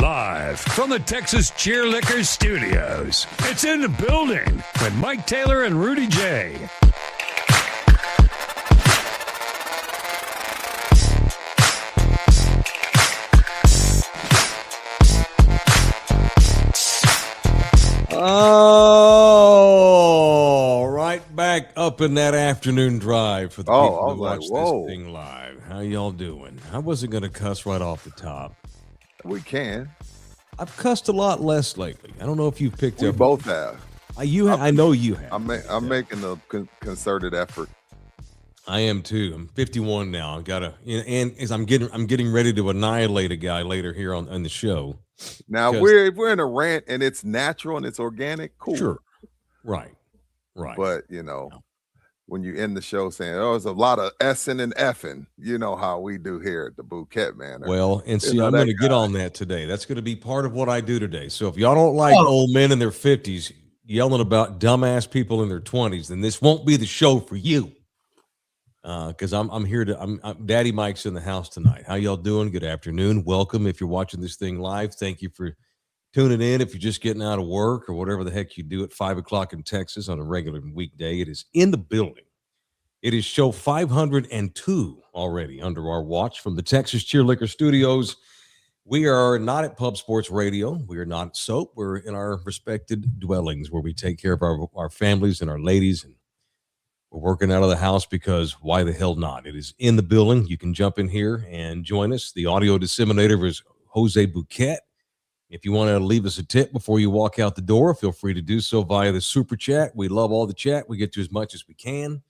Live from the Texas Cheerlickers Studios. It's in the building with Mike Taylor and Rudy J. Oh, right back up in that afternoon drive for the people who watch this thing live. How y'all doing? I wasn't going to cuss right off the top. We can. I've cussed a lot less lately. I don't know if you've picked up. We both have. I know you have. I'm making a concerted effort. I am too. I'm 51 now. I gotta, and as I'm getting ready to annihilate a guy later here on the show. Now if we're in a rant and it's natural and it's organic, cool. Sure. Right. But when you end the show saying, "Oh, there's a lot of S-ing and F-ing," you know how we do here at the Bouquet, man. Well, and see, I'm going to get on that today. That's going to be part of what I do today. So if y'all don't like old men in their 50s yelling about dumbass people in their 20s, then this won't be the show for you. Because I'm here I'm Daddy Mike's in the house tonight. How y'all doing? Good afternoon. Welcome. If you're watching this thing live, thank you for tuning in. If you're just getting out of work or whatever the heck you do at 5 o'clock in Texas on a regular weekday, it is in the building. It is show 502 already under our watch from the Texas Cheerlicker Studios. We are not at Pub Sports Radio. We are not at Soap. We're in our respected dwellings where we take care of our families and our ladies, and we're working out of the house because why the hell not? It is in the building. You can jump in here and join us. The audio disseminator is Jose Bouquet. If you want to leave us a tip before you walk out the door, feel free to do so via the super chat. We love all the chat. We get to as much as we can.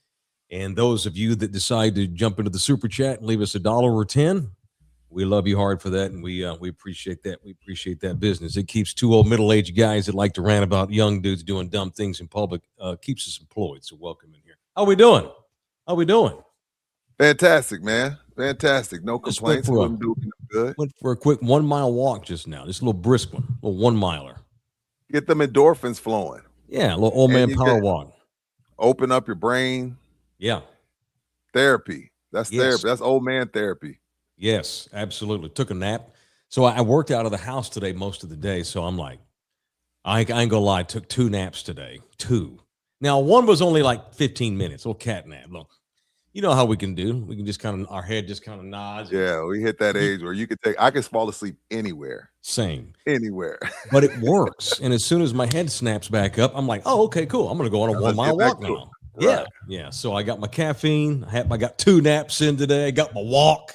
And those of you that decide to jump into the super chat and leave us $1 or 10, we love you hard for that, and we appreciate that. We appreciate that business. It keeps two old middle-aged guys that like to rant about young dudes doing dumb things in public, keeps us employed. So welcome in here. How we doing? Fantastic, man. Fantastic. No complaints. Went for a quick 1 mile walk just now. Just a little brisk one, a little 1 miler. Get them endorphins flowing. Yeah, a little old man power walk. Open up your brain. Yeah. Therapy. That's therapy. That's old man therapy. Yes, absolutely. Took a nap. So I worked out of the house today most of the day. So I'm like, I ain't gonna lie, took 2 naps today. 2. Now, one was only like 15 minutes, little cat nap. Look, you know how we can do. We can just our head just kind of nods. Yeah, we hit that age where I can fall asleep anywhere. Same. Anywhere. But it works. And as soon as my head snaps back up, I'm like, oh, okay, cool. I'm going to go on a 1 mile walk now. Right. Yeah. So I got my caffeine. I got 2 naps in today. I got my walk.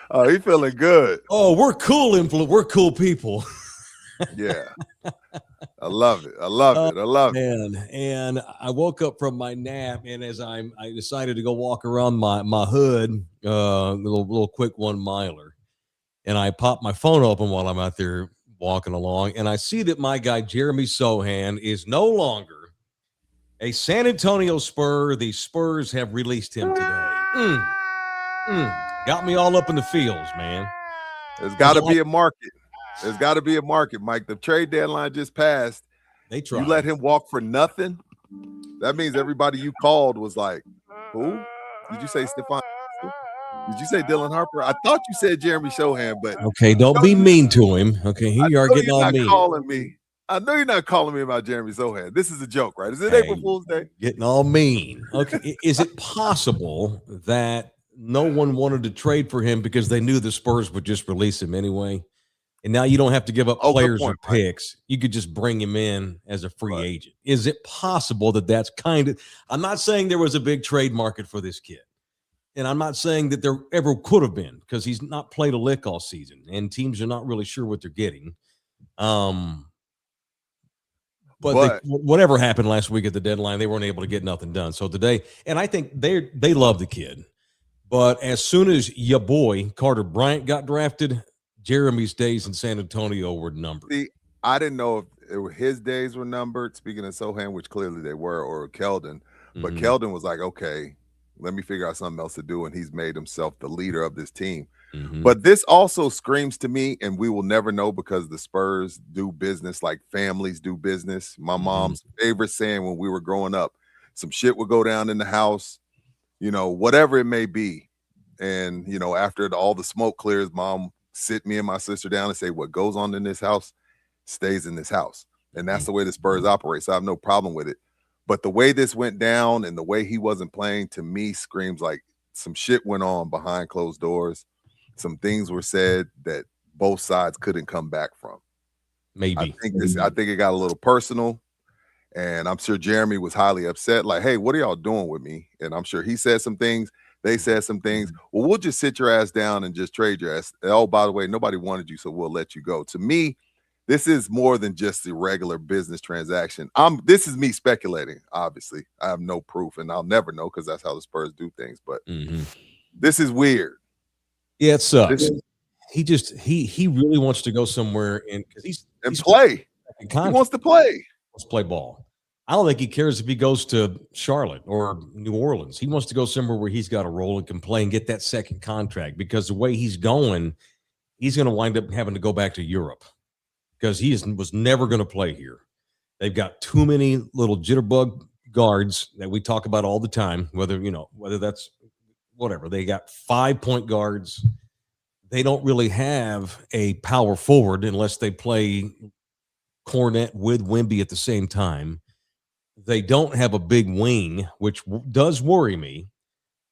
Oh, you feeling good. Oh, we're cool. We're cool people. Yeah. I love it. I love it. Man. And I woke up from my nap, and as I decided to go walk around my hood, little quick 1 miler, and I popped my phone open while I'm out there walking along, and I see that my guy Jeremy Sochan is no longer a San Antonio Spur. The Spurs have released him today. Got me all up in the fields, man. There's got to be a market. There's got to be a market, Mike. The trade deadline just passed. They tried. You let him walk for nothing? That means everybody you called was like, who? Did you say Stephon? Did you say Dylan Harper? I thought you said Jeremy Sochan, but okay, don't be mean to him. Okay, here you are getting all mean. Calling me. I know you're not calling me about Jeremy Sochan. This is a joke, right? Is it April Fool's Day? Getting all mean. Okay, is it possible that no one wanted to trade for him because they knew the Spurs would just release him anyway? And now you don't have to give up players or picks. You could just bring him in as a free agent. Is it possible that that's I'm not saying there was a big trade market for this kid. And I'm not saying that there ever could have been, because he's not played a lick all season and teams are not really sure what they're getting. But whatever happened last week at the deadline, they weren't able to get nothing done. So today, and I think they love the kid. But as soon as your boy Carter Bryant got drafted, Jeremy's days in San Antonio were numbered. See, I didn't know if his days were numbered, speaking of Sochan, which clearly they were, or Keldon. But Keldon was like, okay, let me figure out something else to do, and he's made himself the leader of this team. But this also screams to me, and we will never know because the Spurs do business like families do business. My mom's favorite saying when we were growing up, some shit would go down in the house, whatever it may be. And, after all the smoke clears, mom sit me and my sister down and say what goes on in this house stays in this house. And that's the way the Spurs operate. So I have no problem with it. But the way this went down and the way he wasn't playing, to me, screams like some shit went on behind closed doors. Some things were said that both sides couldn't come back from. Maybe. I think it got a little personal. And I'm sure Jeremy was highly upset. Like, hey, what are y'all doing with me? And I'm sure he said some things. They said some things. Well, we'll just sit your ass down and just trade your ass. Oh, by the way, nobody wanted you, so we'll let you go. To me, this is more than just a regular business transaction. This is me speculating, obviously. I have no proof, and I'll never know because that's how the Spurs do things. But this is weird. Yeah, it sucks. He really wants to go somewhere because he's play. He wants to play. Wants to play ball. I don't think he cares if he goes to Charlotte or New Orleans. He wants to go somewhere where he's got a role and can play and get that second contract, because the way he's going, he's going to wind up having to go back to Europe because he was never going to play here. They've got too many little jitterbug guards that we talk about all the time, whether that's whatever. They got 5-point guards. They don't really have a power forward unless they play Cornet with Wemby at the same time. They don't have a big wing, which does worry me.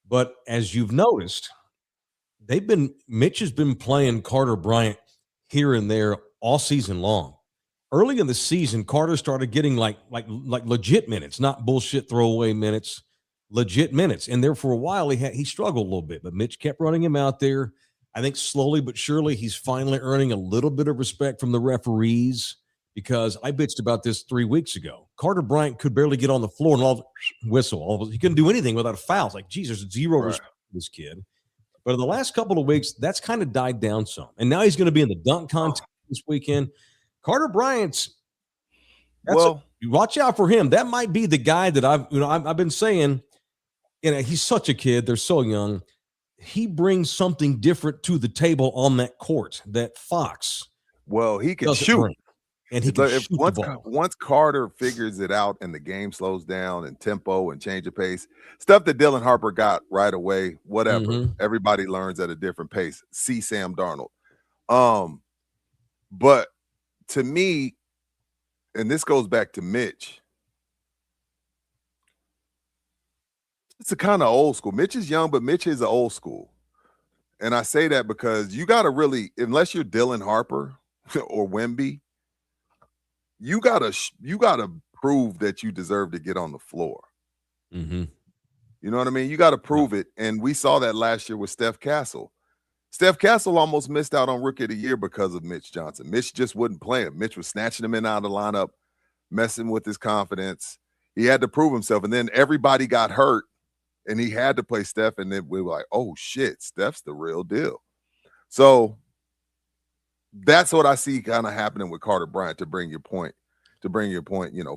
But as you've noticed, Mitch has been playing Carter Bryant here and there all season long. Early in the season, Carter started getting like legit minutes, not bullshit throwaway minutes, legit minutes. And there for a while, he struggled a little bit, but Mitch kept running him out there. I think slowly but surely he's finally earning a little bit of respect from the referees, because I bitched about this 3 weeks ago. Carter Bryant could barely get on the floor and whistle. He couldn't do anything without a foul. It's like, geez, there's zero respect for this kid. But in the last couple of weeks, that's kind of died down some. And now he's going to be in the dunk contest this weekend. Carter Bryant's watch out for him. That might be the guy that I've been saying, he's such a kid. They're so young. He brings something different to the table on that court that Fox. Well, he can shoot. And he can shoot the ball. Once Carter figures it out and the game slows down and tempo and change of pace, stuff that Dylan Harper got right away, whatever. Everybody learns at a different pace. See Sam Darnold. But to me, and this goes back to Mitch, it's a kind of old school. Mitch is young, but Mitch is old school. And I say that because you got to really, unless you're Dylan Harper or Wemby, you gotta prove that you deserve to get on the floor. You know what I mean? You got to prove it. And we saw that last year with Steph Castle. Steph Castle almost missed out on Rookie of the Year because of Mitch Johnson. Mitch just wouldn't play him. Mitch was snatching him in out of the lineup, messing with his confidence. He had to prove himself. And then everybody got hurt, and he had to play Steph. And then we were like, oh, shit, Steph's the real deal. So that's what I see kind of happening with Carter Bryant, to bring your point,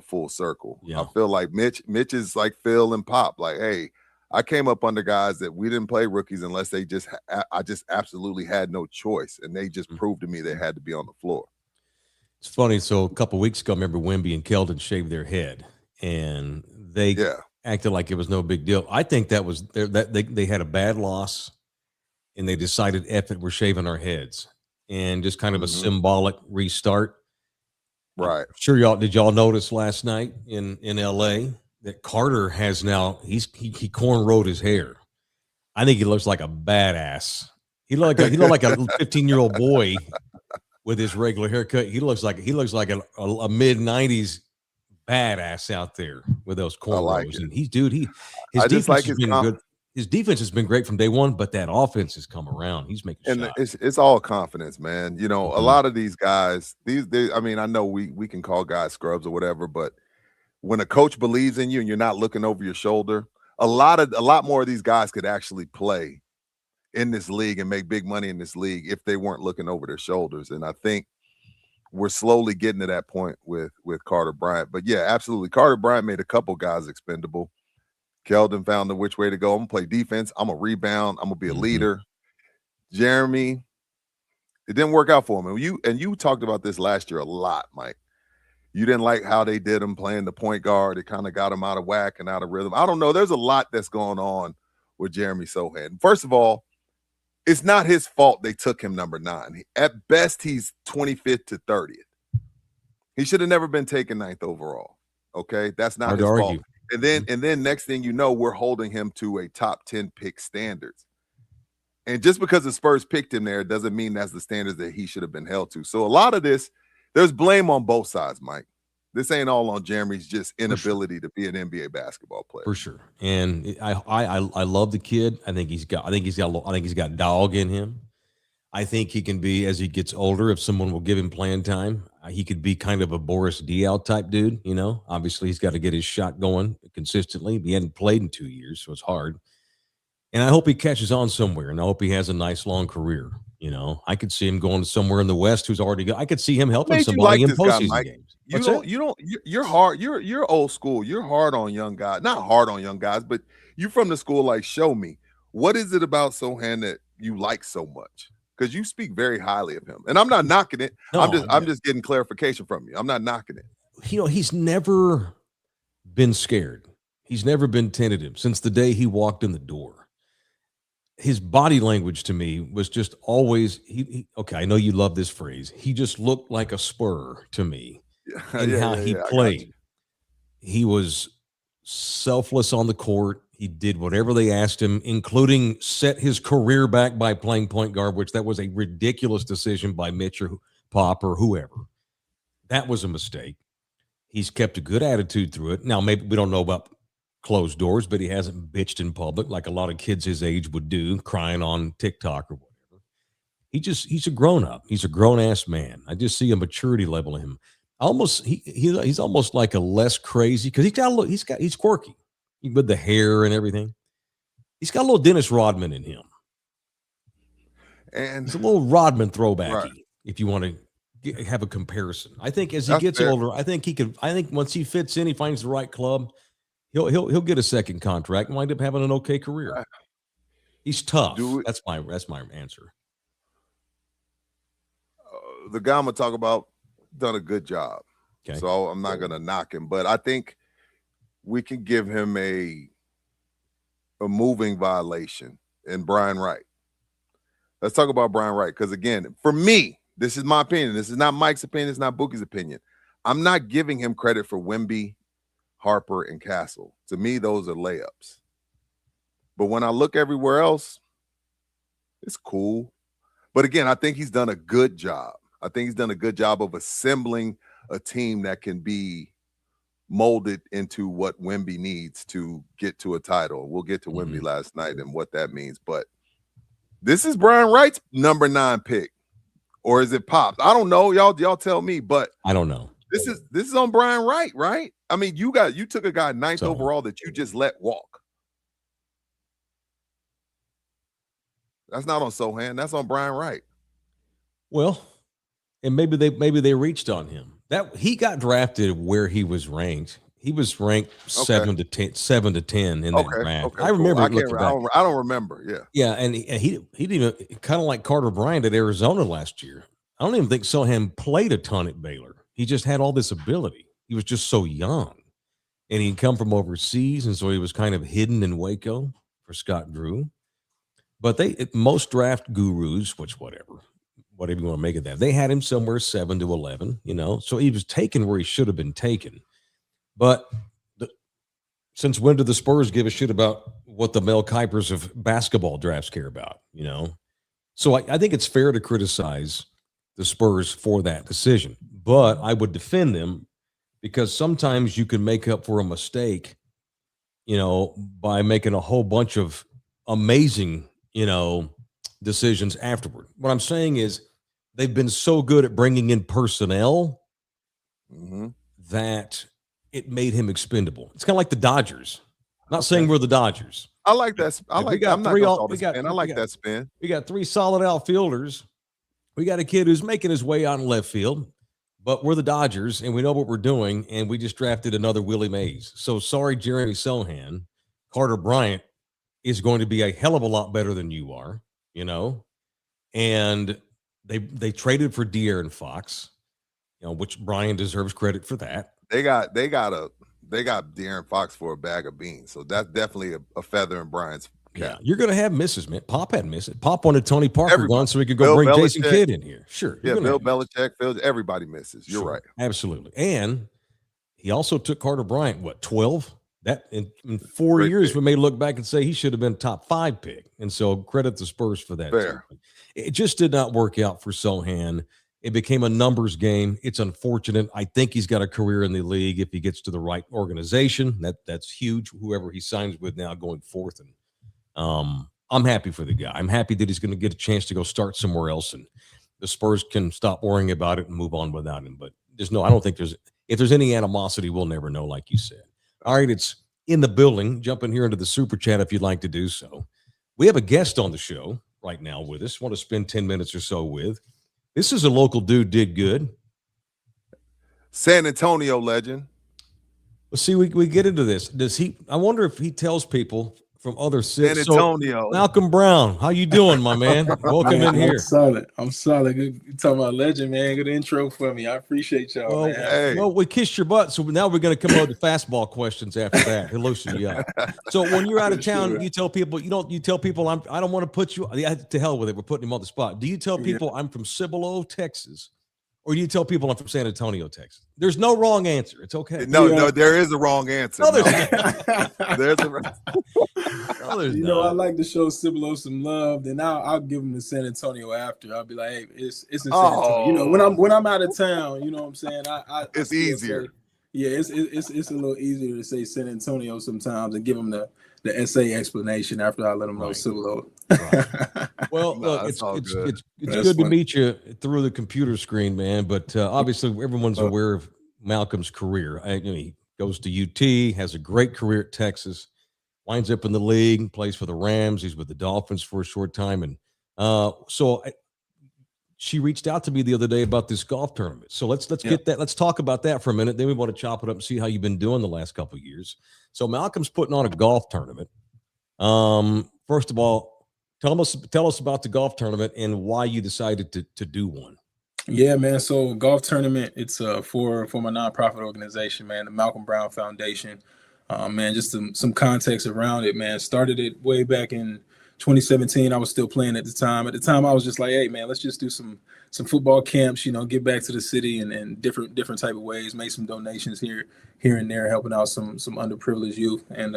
full circle. Yeah. I feel like Mitch is like Phil and Pop. Like, hey, I came up under guys that we didn't play rookies unless I just absolutely had no choice. And they just proved to me they had to be on the floor. It's funny. So a couple of weeks ago, I remember Wemby and Keldon shaved their head, and they acted like it was no big deal. I think that was that they had a bad loss, and they decided, F it, we're shaving our heads. And just kind of a symbolic restart. Right. I'm sure did y'all notice last night in LA that Carter has now, he cornrowed his hair. I think he looks like a badass. He looked like a 15-year-old boy with his regular haircut. He looks like a mid-90s badass out there with those cornrows. Like, and his defense has been good. His defense has been great from day one, but that offense has come around. He's making shots. It's all confidence, man. A lot of these guys, I know we can call guys scrubs or whatever, but when a coach believes in you and you're not looking over your shoulder, a lot more of these guys could actually play in this league and make big money in this league if they weren't looking over their shoulders. And I think we're slowly getting to that point with Carter Bryant. But yeah, absolutely. Carter Bryant made a couple guys expendable. Keldon found which way to go. I'm going to play defense. I'm going to rebound. I'm going to be a leader. Jeremy, it didn't work out for him. And you talked about this last year a lot, Mike. You didn't like how they did him playing the point guard. It kind of got him out of whack and out of rhythm. I don't know. There's a lot that's going on with Jeremy Sochan. First of all, it's not his fault they took him number 9. At best, he's 25th to 30th. He should have never been taken 9th overall. Okay, that's not his fault. And then next thing you know, we're holding him to a top 10 pick standards. And just because the Spurs picked him there doesn't mean that's the standards that he should have been held to. So a lot of this, there's blame on both sides, Mike. This ain't all on Jeremy's just inability to be an NBA basketball player. For sure. And I love the kid. I think he's got dog in him. I think he can be, as he gets older, if someone will give him playing time, he could be kind of a Boris Diaw type dude. You know, obviously he's got to get his shot going consistently. He hadn't played in 2 years, so it's hard. And I hope he catches on somewhere, and I hope he has a nice long career. You know, I could see him going to somewhere in the West who's already good. I could see him helping somebody in postseason games. You're hard. You're old school. You're hard on young guys. Not hard on young guys, but you're from the school like, show me. What is it about Sochan that you like so much? Because you speak very highly of him. And I'm not knocking it. No, I'm just getting clarification from you. I'm not knocking it. You know, he's never been scared. He's never been tentative since the day he walked in the door. His body language to me was just always okay, I know you love this phrase. He just looked like a Spur to me in how he played. He was selfless on the court. He did whatever they asked him, including set his career back by playing point guard, which that was a ridiculous decision by Mitch or Pop or whoever. That was a mistake. He's kept a good attitude through it. Now, maybe we don't know about closed doors, but he hasn't bitched in public like a lot of kids his age would do, crying on TikTok or whatever. He's a grown-up. He's a grown-ass man. I just see a maturity level in him. He's almost like a less crazy, because he's quirky with the hair and everything. He's got a little Dennis Rodman in him. And it's a little Rodman throwbacky, if you want to have a comparison. I think as he gets older, I think once he fits in, he finds the right club, he'll get a second contract and wind up having an okay career. He's tough. That's my answer. The guy I'm gonna talk about done a good job. Okay. So I'm not gonna knock him, but I think we can give him a moving violation in Brian Wright. Let's talk about Brian Wright, because again, for me, this is my opinion. This is not Mike's opinion. It's not Bookie's opinion. I'm not giving him credit for Wemby, Harper, and Castle. To me, those are layups. But when I look everywhere else, it's cool. But again, I think he's done a good job. I think he's done a good job of assembling a team that can be molded into what Wemby needs to get to a title. We'll get to Wemby last night and what that means. But this is Brian Wright's number 9 pick. Or is it Pops? I don't know. Y'all tell me, but I don't know. This is on Brian Wright, right? I mean, you took a guy 9th overall that you just let walk. That's not on Sochan. That's on Brian Wright. Well, and maybe they reached on him. That he got drafted where he was ranked. He was ranked 7 to 10 in that draft. Okay, I remember. I don't remember. Yeah. Yeah, and he didn't even, kind of like Carter Bryant at Arizona last year. I don't even think Sochan played a ton at Baylor. He just had all this ability. He was just so young, and he'd come from overseas, and so he was kind of hidden in Waco for Scott Drew. But most draft gurus, whatever you want to make of that, they had him somewhere 7 to 11. You know, so he was taken where he should have been taken. But since when do the Spurs give a shit about what the Mel Kipers of basketball drafts care about? You know, so I think it's fair to criticize the Spurs for that decision, but I would defend them because sometimes you can make up for a mistake, you know, by making a whole bunch of amazing, you know, decisions afterward. What I'm saying is they've been so good at bringing in personnel that it made him expendable. It's kind of like the Dodgers. I'm not saying we're the Dodgers. I like that. I like that spin. We got 3 solid outfielders. We got a kid who's making his way out in left field, but we're the Dodgers and we know what we're doing. And we just drafted another Willie Mays. So sorry, Jeremy Sochan. Carter Bryant is going to be a hell of a lot better than you are, you know? And they traded for De'Aaron Fox, you know, which Brian deserves credit for that. They got De'Aaron Fox for a bag of beans. So that's definitely a feather in Brian's cap. You're going to have misses, man. Pop had misses. Pop wanted Tony Parker gone so we could go Bill bring Belichick. Jason Kidd in here. Sure. Yeah, Bill Belichick, everybody misses. You're right. Absolutely. And he also took Carter Bryant, 12? That in 4 years, we may look back and say he should have been top 5 pick. And so credit the Spurs for that. Fair. It just did not work out for Sochan. It became a numbers game. It's unfortunate. I think he's got a career in the league if he gets to the right organization. That's huge, whoever he signs with now going forth. And I'm happy for the guy. I'm happy that he's going to get a chance to go start somewhere else, and the Spurs can stop worrying about it and move on without him. But I don't think if there's any animosity, we'll never know, like you said. All right, it's in the building. Jump in here into the super chat if you'd like to do so. We have a guest on the show right now with us. Want to spend 10 minutes or so with. This is a local dude, did good. San Antonio legend. Let's see, we get into this. I wonder if he tells people from other cities. San Antonio. So, Malcom Brown, how you doing, my man? Welcome in here. I'm solid. Good. You talking about legend, man. Good intro for me. I appreciate y'all, man. Hey. Well, we kissed your butt, so now we're going to come out with the fastball questions after that. He'll loosen you up. So when you're out of town, you tell people, you tell people I don't want to put you, to hell with it. We're putting him on the spot. Do you tell people I'm from Cibolo, Texas? Or do you tell people I'm from San Antonio, Texas? There's no wrong answer. It's okay. No, there is a wrong answer. No, there's there's a wrong I like to show Cibolo some love. Then I'll give them to San Antonio after. I'll be like, hey, it's in San Antonio. When I'm out of town, you know what I'm saying? It's easier. It's a little easier to say San Antonio sometimes and give them the essay explanation after I let them know Cibolo. Right. Well, look, it's good to meet you through the computer screen, man. But obviously, everyone's aware of Malcolm's career. He goes to UT, has a great career at Texas, winds up in the league, plays for the Rams. He's with the Dolphins for a short time, and she reached out to me the other day about this golf tournament. So let's get that. Let's talk about that for a minute. Then we want to chop it up and see how you've been doing the last couple of years. So Malcolm's putting on a golf tournament. First of all, tell us about the golf tournament and why you decided to do one. Yeah, man. So golf tournament, it's for my nonprofit organization, man, the Malcom Brown Foundation. Man, just some context around it, man. Started it way back in 2017. I was still playing at the time. At the time, I was just like, hey, man, let's just do some football camps, get back to the city and different type of ways, make some donations here and there, helping out some underprivileged youth. And,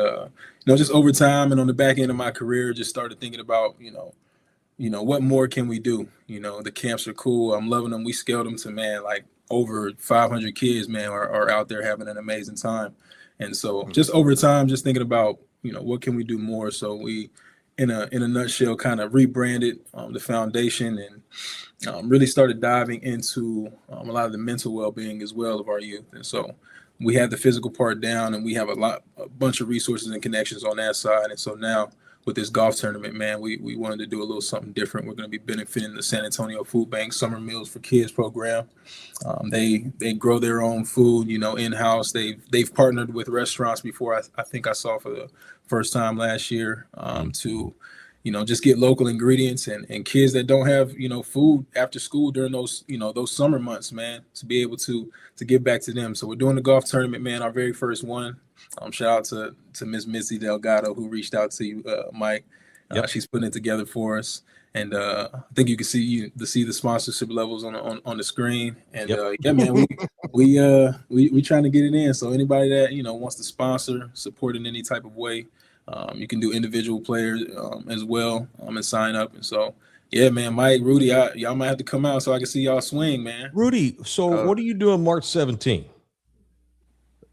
just over time and on the back end of my career, just started thinking about, what more can we do? The camps are cool. I'm loving them. We scaled them to, man, like over 500 kids, man, are out there having an amazing time. And so just over time, just thinking about, what can we do more? So we, in a nutshell, kind of rebranded the foundation and really started diving into a lot of the mental well-being as well of our youth. And so we had the physical part down, and we have a bunch of resources and connections on that side. And so now with this golf tournament, man, we wanted to do a little something different. We're going to be benefiting the San Antonio Food Bank Summer Meals for Kids program. They grow their own food, in-house. They've partnered with restaurants before. I think I saw for the first time last year to, just get local ingredients and kids that don't have, food after school during those summer months, man, to be able to give back to them. So we're doing the golf tournament, man, our very first one. Shout out to Miss Missy Delgado, who reached out to you, Mike. She's putting it together for us. And I think you can see the sponsorship levels on the screen. And yeah, man, we trying to get it in. So anybody that wants to sponsor, support in any type of way, you can do individual players as well and sign up. And so yeah, man, Mike, Rudy, y'all might have to come out so I can see y'all swing, man. Rudy, so what are you doing March 17th?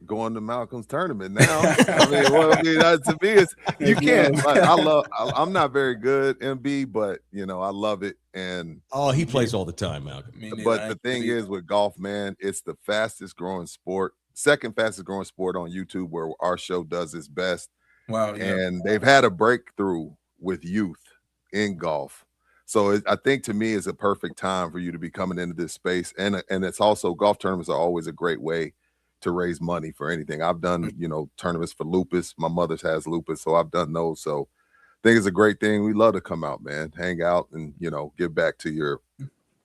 Going to Malcolm's tournament now. To me, it's you can't. I'm not very good, MB, but I love it. And he plays all the time, Malcolm. But the thing is, with golf, man, it's the fastest growing sport, second fastest growing sport on YouTube, where our show does its best. Wow. Yeah. And they've had a breakthrough with youth in golf. So I think to me, it's a perfect time for you to be coming into this space. And it's also, golf tournaments are always a great way to raise money for anything. I've done, tournaments for lupus. My mother's has lupus, so I've done those. So I think it's a great thing. We love to come out, man, hang out and, give back to your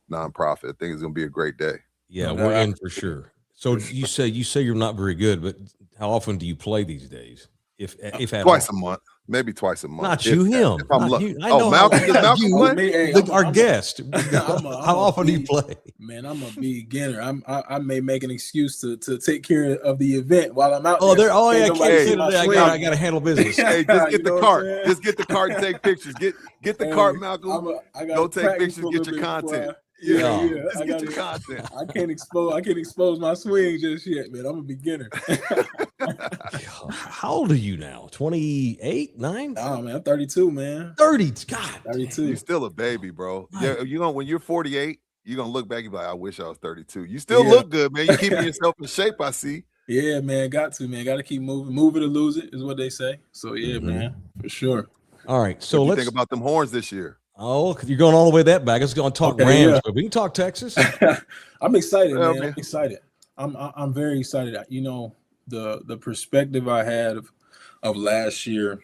nonprofit. I think it's going to be a great day. Yeah, we're in for sure. So you say you're not very good, but how often do you play these days? if at Twice all. a month. Maybe twice a month. Not you, him. If I'm Not lucky. you. I know Malcolm, does how, Malcolm you, play? our guest. How often do you play? Man, I'm a beginner. I may make an excuse to take care of the event while I'm out Oh, there. I can't say today. I got to handle business. Hey, just get the cart. Just get the cart and take pictures. Get the cart, Malcolm. Go take pictures. Get your content. Yeah. Just get your content. I can't expose my swing just yet, man. I'm a beginner. How old are you now? 28, 9? Oh man, I'm 32, man. 30. God, 32. You're still a baby, bro. Yeah, when you're 48, you're gonna look back and be like, I wish I was 32. You still look good, man. You're keeping yourself in shape, I see. Yeah, man. Got to keep moving. Move it or lose it is what they say. So yeah, man, for sure. All right. So let's think about them horns this year. Oh, you're going all the way that back. Let's go and talk Rams, but we can talk Texas. I'm excited, man. I'm excited. I'm very excited. You know, the perspective I had of last year,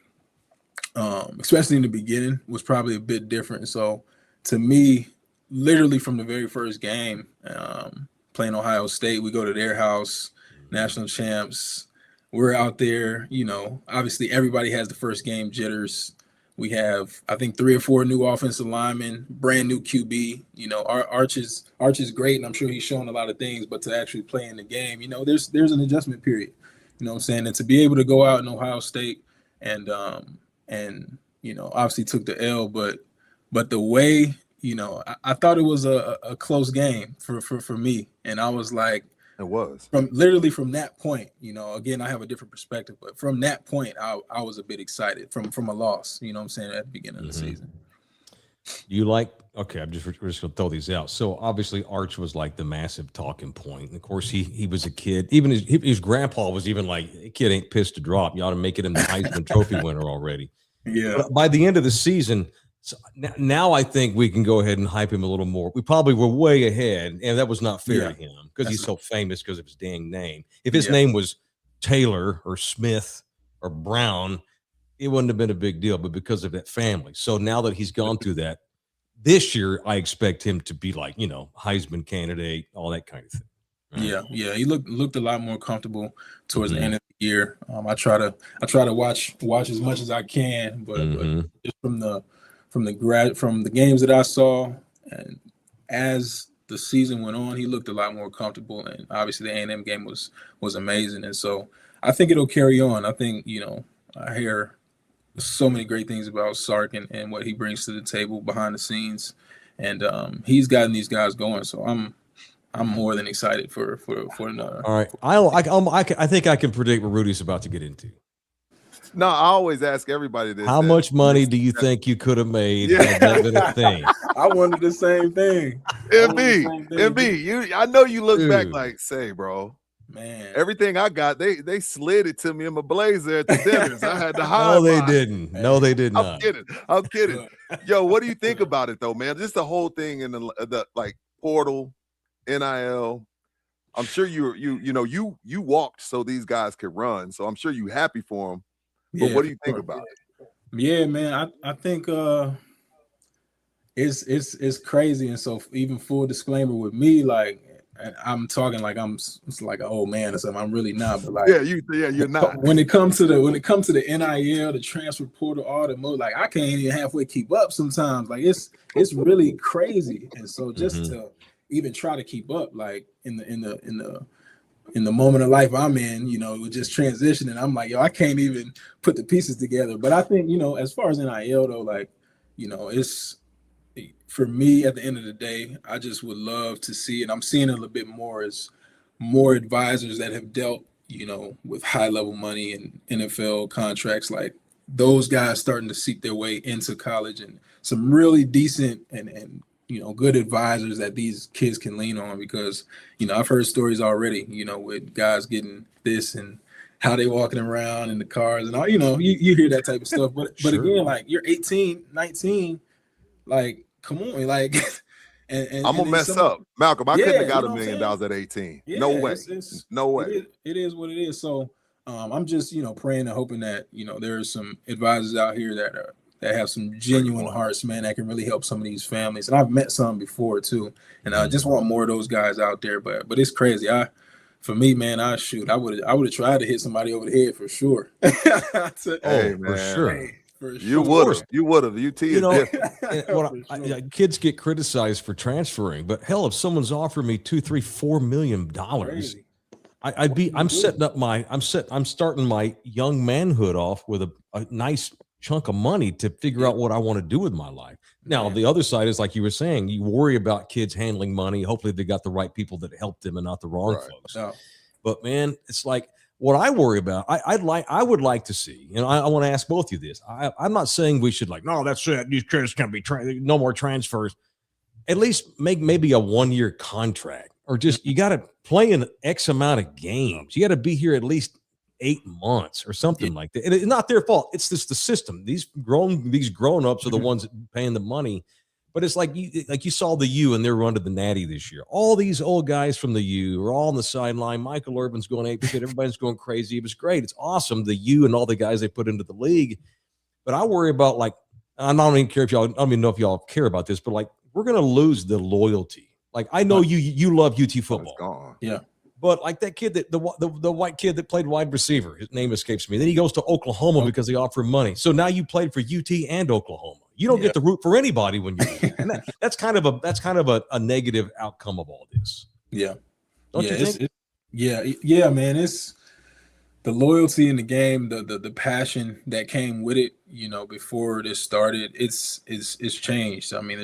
especially in the beginning, was probably a bit different. So to me, literally from the very first game, playing Ohio State, we go to their house, national champs. We're out there, you know, obviously everybody has the first game jitters. We have, I think, 3 or 4 new offensive linemen, brand new QB. You know, Arch is great, and I'm sure he's shown a lot of things. But to actually play in the game, you know, there's an adjustment period. You know what I'm saying? And to be able to go out in Ohio State and you know, obviously took the L, but the way, you know, I thought it was a close game for me, and I was like, it was from that point, you know, again, I have a different perspective, but from that point, I was a bit excited from a loss, you know what I'm saying, at the beginning of the season. Okay, we're just going to throw these out. So obviously Arch was like the massive talking point. And of course, he was a kid. Even his grandpa was even like, the kid ain't pissed to drop. You ought to make it him the Heisman Trophy winner already. Yeah. But by the end of the season, so now I think we can go ahead and hype him a little more. We probably were way ahead, and that was not fair to him because he's so famous because of his dang name. If his name was Taylor or Smith or Brown, it wouldn't have been a big deal, but because of that family. So now that he's gone through that, this year I expect him to be like, you know, Heisman candidate, all that kind of thing. Right? Yeah. He looked a lot more comfortable towards the end of the year. I try to watch as much as I can, but just from the games that I saw, and as the season went on, he looked a lot more comfortable, and obviously the A&M game was amazing, and so I think it'll carry on. I think, you know, I hear so many great things about Sark and what he brings to the table behind the scenes, and he's gotten these guys going. So I'm more than excited for another. All right, I think I can predict what Rudy's about to get into. No, I always ask everybody this. How much money do you think you could have made had that been a thing? I wanted the same thing. MB, I know you look back like, say, bro, man, everything I got, they slid it to me in my blazer at the dinners. I had to hide. No, they didn't. No, they did not. I'm kidding. Yo, what do you think about it though, man? Just the whole thing in the like portal, NIL. I'm sure you walked so these guys could run. So I'm sure you happy for them. But what do you think about it? Yeah, man, I think it's crazy. And so even full disclaimer with me, like I'm talking like it's like an old man or something. I'm really not, but like you're not. When it comes to the NIL, the transfer portal, all the more, like I can't even halfway keep up sometimes. Like it's really crazy. And so just to even try to keep up, like in the moment of life I'm in, you know, just transitioning, I'm like, yo, I can't even put the pieces together. But I think, you know, as far as NIL though, like, you know, it's for me at the end of the day, I just would love to see, and I'm seeing it a little bit more, as more advisors that have dealt, you know, with high level money and NFL contracts, like those guys starting to seek their way into college, and some really decent and you know, good advisors that these kids can lean on, because, you know, I've heard stories already, you know, with guys getting this and how they walking around in the cars and all, you know, you hear that type of stuff. But again, like you're 18, 19, like, come on, like, and I'm gonna mess up. Malcolm, I couldn't have got $1 million at 18. Yeah, no way. No way. It is what it is. So I'm just, you know, praying and hoping that, you know, there's some advisors out here that have some genuine hearts, man, that can really help some of these families. And I've met some before too, and I just want more of those guys out there. But it's crazy. For me, man, I would have tried to hit somebody over the head for sure. Hey, man. For sure. Hey, for You sure. would have. UT is different. Kids get criticized for transferring, but hell, if someone's offering me $2, $3, $4 million, Crazy. I'm starting my young manhood off with a nice chunk of money to figure out what I want to do with my life. Now, the other side is, like you were saying, you worry about kids handling money. Hopefully they got the right people that help them and not the wrong folks. No. But man, it's like what I worry about. I would like to see, I want to ask both of you this. I'm not saying we should no, that's it. These kids can't be no more transfers. At least make maybe a 1-year contract, or just you got to play an X amount of games. You got to be here at least 8 months or something like that. It's not their fault. It's just the system. These grown-ups are the ones paying the money. But it's like you saw the U and their run to the Natty this year. All these old guys from the U are all on the sideline. Michael Irvin's going ape shit. Everybody's going crazy. It was great. It's awesome, the U and all the guys they put into the league. But I worry about I don't even care if y'all. I don't even know if y'all care about this, but we're gonna lose the loyalty. I know you love UT football. Gone. Yeah. But that kid the white kid that played wide receiver, his name escapes me. Then he goes to Oklahoma because they offer him money. So now you played for UT and Oklahoma. You don't get to root for anybody when you. And that's kind of a negative outcome of all this. Yeah. Don't you think? Yeah, man. It's the loyalty in the game, the passion that came with it. Before this started, it's changed. I mean,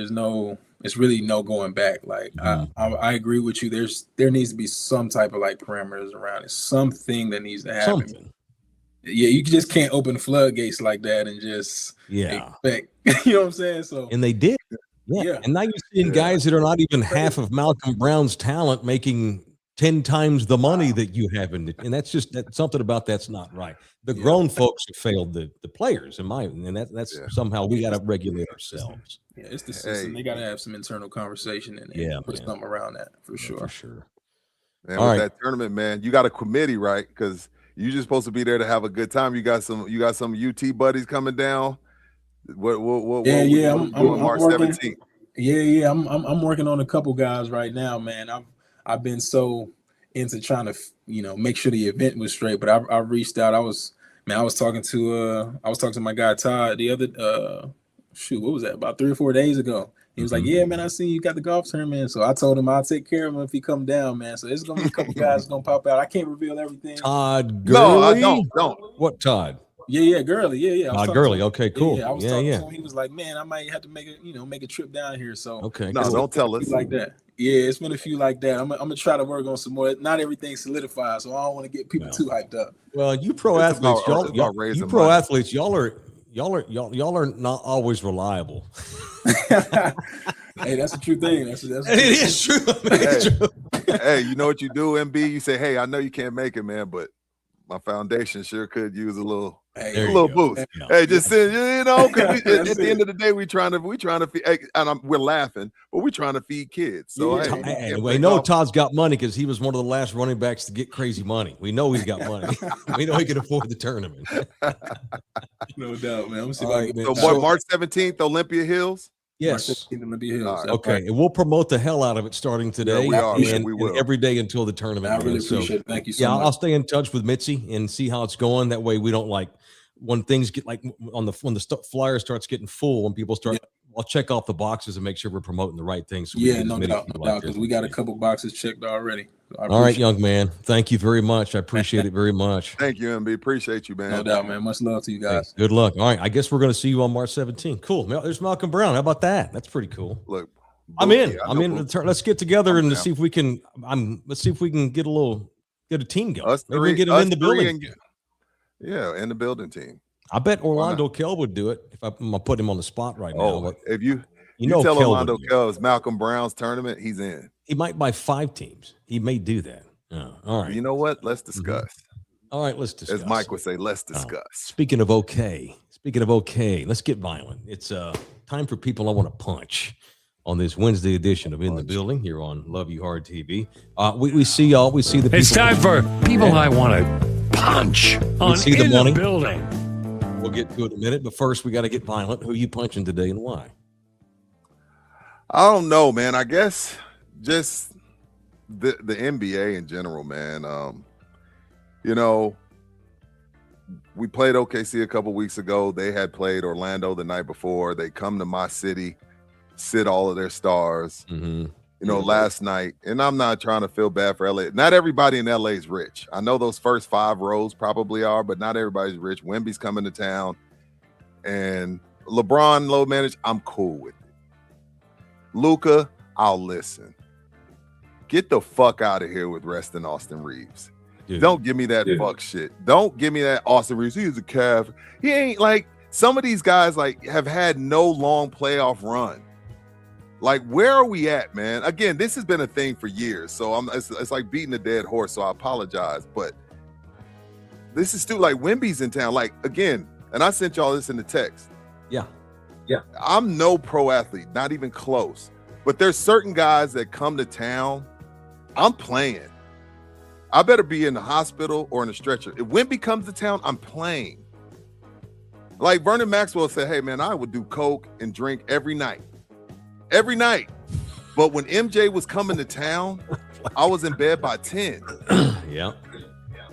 it's really no going back. I agree with you. There needs to be some type of parameters around it. Something that needs to happen. Something. Yeah, you just can't open the floodgates like that and just expect. You know what I'm saying? So and they did. Yeah. And now you're seeing guys that are not even half of Malcolm Brown's talent making 10 times the money that you have and that's something about that's not right. The grown folks have failed the players, in my opinion, and that's somehow we got to regulate ourselves. Yeah, it's the system. They got to have some internal conversation and put something around that for sure. For sure. And with that tournament, man, you got a committee, right? Because you're just supposed to be there to have a good time. You got some UT buddies coming down. I'm March 17th. I'm working on a couple guys right now, man. I've been so into trying to make sure the event was straight, but I reached out. I was talking to my guy Todd the other what was that, about 3 or 4 days ago. He was like, yeah, man, I see you got the golf tournament. So I told him I'll take care of him if he come down, man. So there's gonna be a couple guys gonna pop out. I can't reveal everything. Todd Gurley? No, I don't. What Todd? Yeah, Gurley. Yeah. Todd Gurley. Okay, cool. Yeah, I was talking to him. He was like, man, I might have to make a trip down here. So okay, no, don't tell us like that. Yeah, it's been a few like that. I'm gonna try to work on some more. Not everything solidified, so I don't want to get people too hyped up. Well, you pro athletes, y'all are not always reliable. Hey, that's a true thing. It is true. Hey, you know what you do, MB? You say, hey, I know you can't make it, man, but my foundation sure could use a little boost. Hey, just send, because at the end of the day, we trying to feed, and we're laughing, but we're trying to feed kids. So we know Todd's got money because he was one of the last running backs to get crazy money. We know he's got money. We know he can afford the tournament. No doubt, man. Let's see March 17th, Olympia Hills. Yes. Olympia Hills. Okay, and we'll promote the hell out of it starting today. Yeah, we will every day until the tournament. I really appreciate it. Thank you so much. I'll stay in touch with Mitzi and see how it's going. That way, we don't when things get when the flyer starts getting full, when people start. I'll check off the boxes and make sure we're promoting the right things. So no doubt, because we got a couple boxes checked already. So all right, young man. Thank you very much. I appreciate it very much. Thank you, MB. Appreciate you, man. No doubt, man. Much love to you guys. Hey, good luck. All right, I guess we're going to see you on March 17th. Cool. There's Malcolm Brown. How about that? That's pretty cool. Look, I'm in. Let's get together and see if we can. Let's see if we can get a team going. Maybe we get him in the building. In the building team. I bet Orlando Kell would do it if I'm gonna put him on the spot right now. If you tell Orlando Kell it's Malcolm Brown's tournament, he's in. He might buy 5 teams. He may do that. All right. You know what? Let's discuss. All right, let's discuss. As Mike would say, let's discuss. Speaking of okay, let's get violent. It's time for people I want to punch on this Wednesday edition of In the Building here on Love You Hard TV. We see y'all. We see the people. It's time for people I want to punch on In the Building. We'll get to it in a minute, but first we got to get violent. Who are you punching today and why? I don't know, man. I guess just the NBA in general, man. You know, we played OKC a couple weeks ago. They had played Orlando the night before. They come to my city, sit all of their stars. Mm-hmm. You know, last night, and I'm not trying to feel bad for LA. Not everybody in LA is rich. I know those first 5 rows probably are, but not everybody's rich. Wemby's coming to town, and LeBron load managed. I'm cool with it. Luka, I'll listen. Get the fuck out of here with resting Austin Reeves. Dude. Don't give me that fuck shit. Don't give me that Austin Reeves. He's a Cav. He ain't like some of these guys like have had no long playoff run. Like, where are we at, man? Again, this has been a thing for years, so it's like beating a dead horse, so I apologize, but this is still like Wemby's in town. Like, again, and I sent y'all this in the text. Yeah. I'm no pro athlete, not even close, but there's certain guys that come to town, I'm playing. I better be in the hospital or in a stretcher. If Wemby comes to town, I'm playing. Like Vernon Maxwell said, hey, man, I would do coke and drink every night. Every night. But when MJ was coming to town, I was in bed by 10. Yeah.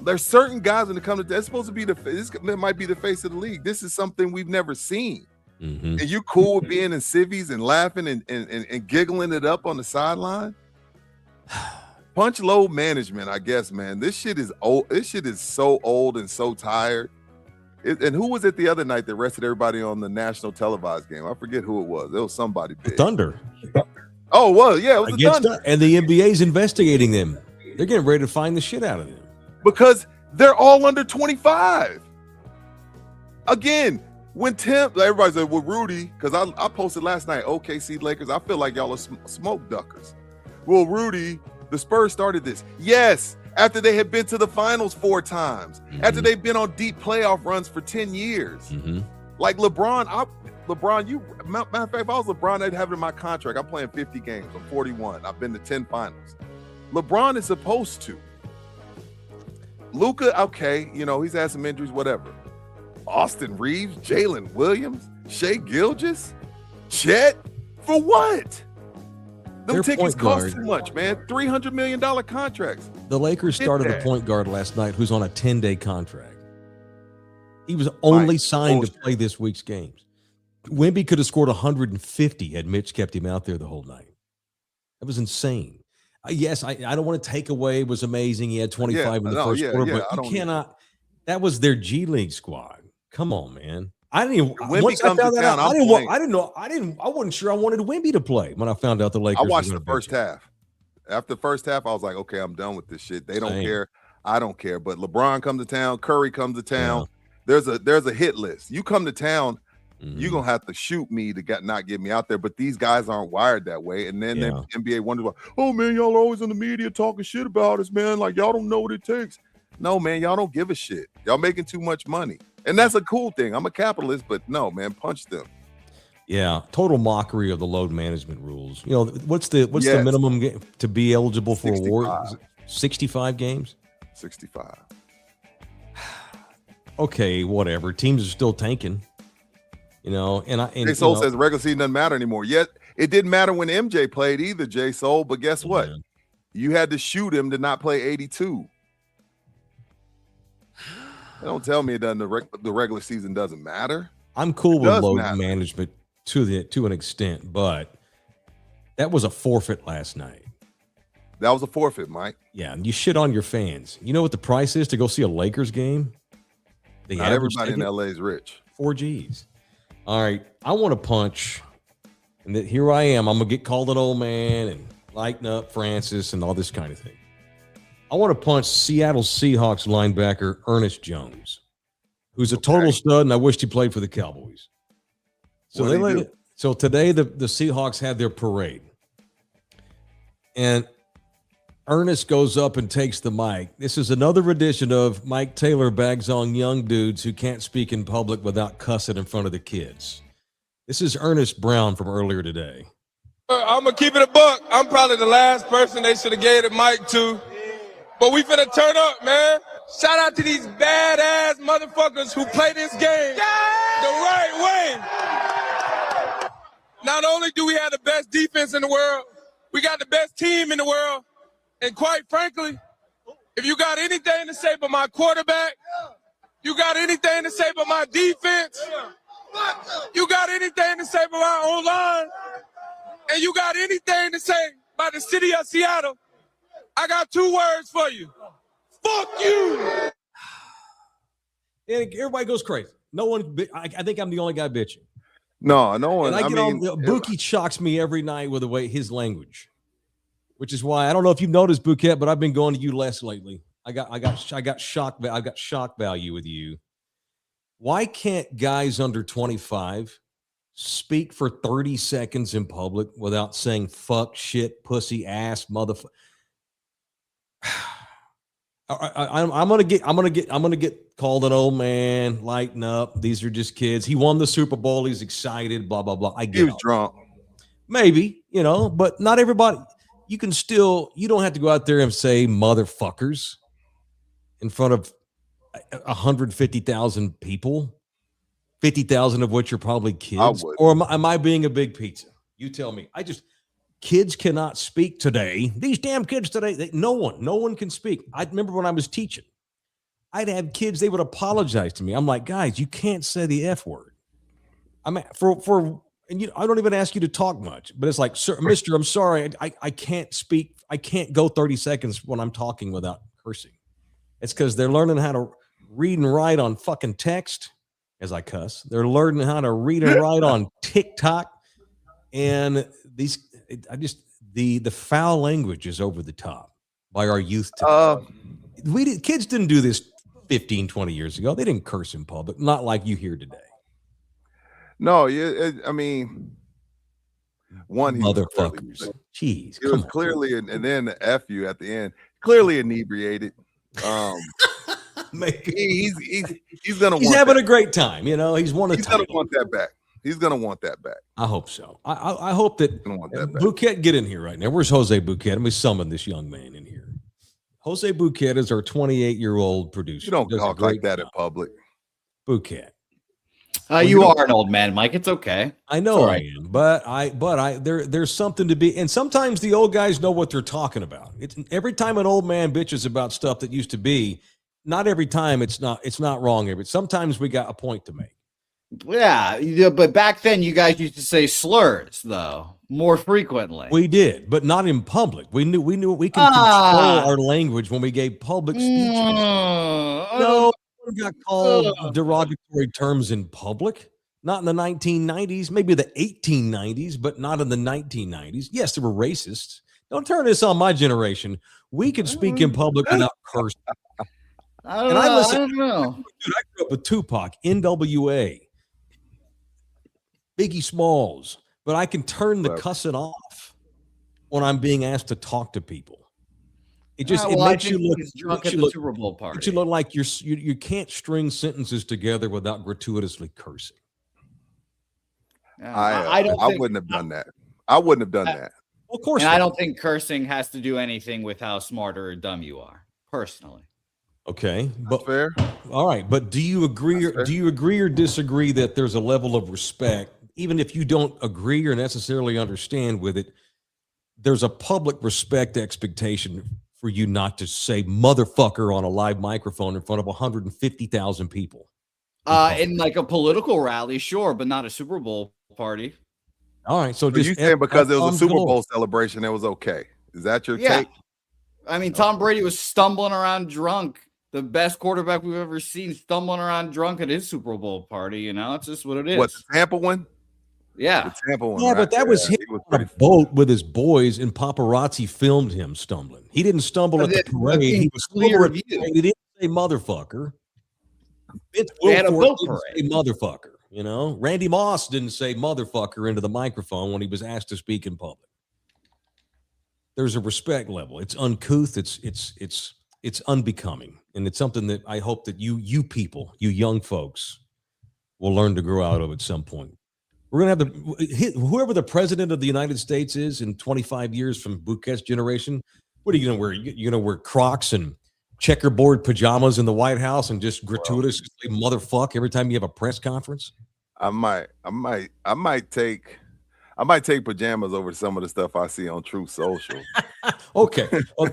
There's certain guys when they come to that's supposed to be this might be the face of the league. This is something we've never seen. Mm-hmm. And you cool with being in civvies and laughing and giggling it up on the sideline? Punch load management, I guess, man. This shit is old. This shit is so old and so tired. And who was it the other night that rested everybody on the national televised game? I forget who it was. It was somebody big. Thunder. Oh, well, yeah, it was the Thunder. And the NBA's investigating them. They're getting ready to find the shit out of them. Because they're all under 25. Again, when everybody said, well, Rudy, because I posted last night, OKC Lakers, I feel like y'all are smoke duckers. Well, Rudy, the Spurs started this. Yes. After they had been to the finals 4 times, after they've been on deep playoff runs for 10 years. Like LeBron, matter of fact, if I was LeBron, I'd have it in my contract. I'm playing 50 games. I'm 41. I've been to 10 finals. LeBron is supposed to. Luka, okay, you know, he's had some injuries, whatever. Austin Reeves, Jalen Williams, Shai Gilgeous, Chet, for what? Them tickets cost too much, man. $300 million contracts. The Lakers started a point guard last night who's on a 10-day contract. He was only signed to play this week's games. Wemby could have scored 150 had Mitch kept him out there the whole night. That was insane. Yes, I don't want to take away. It was amazing. He had 25 in the first quarter, but you cannot. That was their G League squad. Come on, man. I didn't even. Once I found that out, I didn't know. I wasn't sure I wanted Wemby to play when I found out the Lakers. I watched the first half. After the first half, I was like, okay, I'm done with this shit. They don't care. I don't care. But LeBron comes to town. Curry comes to town. Yeah. There's a hit list. You come to town, you're gonna have to shoot me to not get me out there. But these guys aren't wired that way. And then the NBA wonders, oh man, y'all are always in the media talking shit about us, man. Like y'all don't know what it takes. No, man, y'all don't give a shit. Y'all making too much money. And that's a cool thing. I'm a capitalist, but no, man, punch them. Yeah, total mockery of the load management rules. You know, what's the minimum to be eligible for 65. Awards? 65 games? 65. Okay, whatever. Teams are still tanking. You know, and Jay Soul says regular season doesn't matter anymore. Yet it didn't matter when MJ played either, Jay Soul. But guess what? You had to shoot him to not play 82. Don't tell me it doesn't. The regular season doesn't matter. I'm cool with load management to an extent, but that was a forfeit last night. That was a forfeit, Mike. Yeah, and you shit on your fans. You know what the price is to go see a Lakers game? Not everybody in LA is rich. 4 G's. All right, I want to punch, and here I am. I'm gonna get called an old man and lighten up Francis and all this kind of thing. I want to punch Seattle Seahawks linebacker Ernest Jones, who's a total stud, and I wished he played for the Cowboys. So today the Seahawks had their parade, and Ernest goes up and takes the mic. This is another edition of Mike Taylor bags on young dudes who can't speak in public without cussing in front of the kids. This is Ernest Brown from earlier today. I'm going to keep it a buck. I'm probably the last person they should have gave the mic to. But we finna turn up, man. Shout out to these badass motherfuckers who play this game the right way. Not only do we have the best defense in the world, we got the best team in the world. And quite frankly, if you got anything to say about my quarterback, you got anything to say about my defense, you got anything to say about my O-line, and you got anything to say about the city of Seattle, I got 2 words for you. Fuck you. And everybody goes crazy. No one, I think I'm the only guy bitching. No one. And I mean, Buki shocks me every night with the way his language, which is why I don't know if you've noticed, Bouquet, but I've been going to you less lately. I got shock value with you. Why can't guys under 25 speak for 30 seconds in public without saying fuck, shit, pussy, ass, motherfucker? I'm gonna get called an old man. Lighten up. These are just kids. He won the Super Bowl. He's excited. Blah blah blah. I get. He was drunk. Maybe, but not everybody. You don't have to go out there and say motherfuckers in front of 150,000 people, 50,000 of which are probably kids. Or am I being a big pizza? You tell me. Kids cannot speak today. These damn kids today, no one can speak. I remember when I was teaching, I'd have kids, they would apologize to me. I'm like, guys, you can't say the F word. I mean, I don't even ask you to talk much, but it's like, sir, mister, I'm sorry. I can't speak. I can't go 30 seconds when I'm talking without cursing. It's because they're learning how to read and write on fucking text as I cuss. They're learning how to read and write on TikTok. And the foul language is over the top by our youth today. Kids didn't do this 15, 20 years ago. They didn't curse in public, not like you hear today. No, I mean, one, motherfuckers. Jeez, he was clearly, and then the F you at the end, clearly inebriated. Maybe he's gonna. He's having a great time. He's won a title. He's gonna want that back. He's gonna want that back. I hope so. I hope that Bouquet, get in here right now. Where's Jose Bouquet? Let me summon this young man in here. Jose Bouquet is our 28-year-old producer. You don't talk like that in public. Bouquet. You are an old man, Mike. It's okay. I know I am, but there's something to be, and sometimes the old guys know what they're talking about. It's every time an old man bitches about stuff that used to be, not every time it's not wrong. But sometimes we got a point to make. Yeah, but back then you guys used to say slurs though more frequently. We did, but not in public. We knew we can control our language when we gave public speeches. No. Got called derogatory terms in public, not in the 1990s, maybe the 1890s, but not in the 1990s. Yes, there were racists. Don't turn this on my generation. We can speak in public without cursing. I don't know. Dude, I grew up with Tupac, NWA, Biggie Smalls, but I can turn the cussing off when I'm being asked to talk to people. It makes you look drunk at the Super Bowl party. Makes you look like you can't string sentences together without gratuitously cursing. I wouldn't have done that. I wouldn't have done that. Of course, and I don't think cursing has to do anything with how smart or dumb you are, personally. Okay, but fair. All right, but do you agree or disagree that there's a level of respect, even if you don't agree or necessarily understand with it? There's a public respect expectation for you not to say motherfucker on a live microphone in front of 150,000 people. In like a political rally, sure, but not a Super Bowl party. All right, so you saying because it was a Super Bowl celebration, it was okay? Is that your take? I mean, Tom Brady was stumbling around drunk. The best quarterback we've ever seen stumbling around drunk at his Super Bowl party. It's just what it is. What, the Tampa one? Yeah. The Tampa one. Yeah, but that was him on a boat with his boys, and paparazzi filmed him stumbling. He didn't stumble at the parade. He was clear of you. He didn't say motherfucker. Vince Wilfork didn't say motherfucker. Randy Moss didn't say motherfucker into the microphone when he was asked to speak in public. There's a respect level. It's uncouth. It's unbecoming, and it's something that I hope that you people, you young folks, will learn to grow out of at some point. We're going to have whoever the president of the United States is in 25 years from Bouquet's generation. What are you going to wear? You're going to wear Crocs and checkerboard pajamas in the White House and just gratuitously say motherfuck every time you have a press conference? I might I might take pajamas over some of the stuff I see on Truth Social. Okay. Well,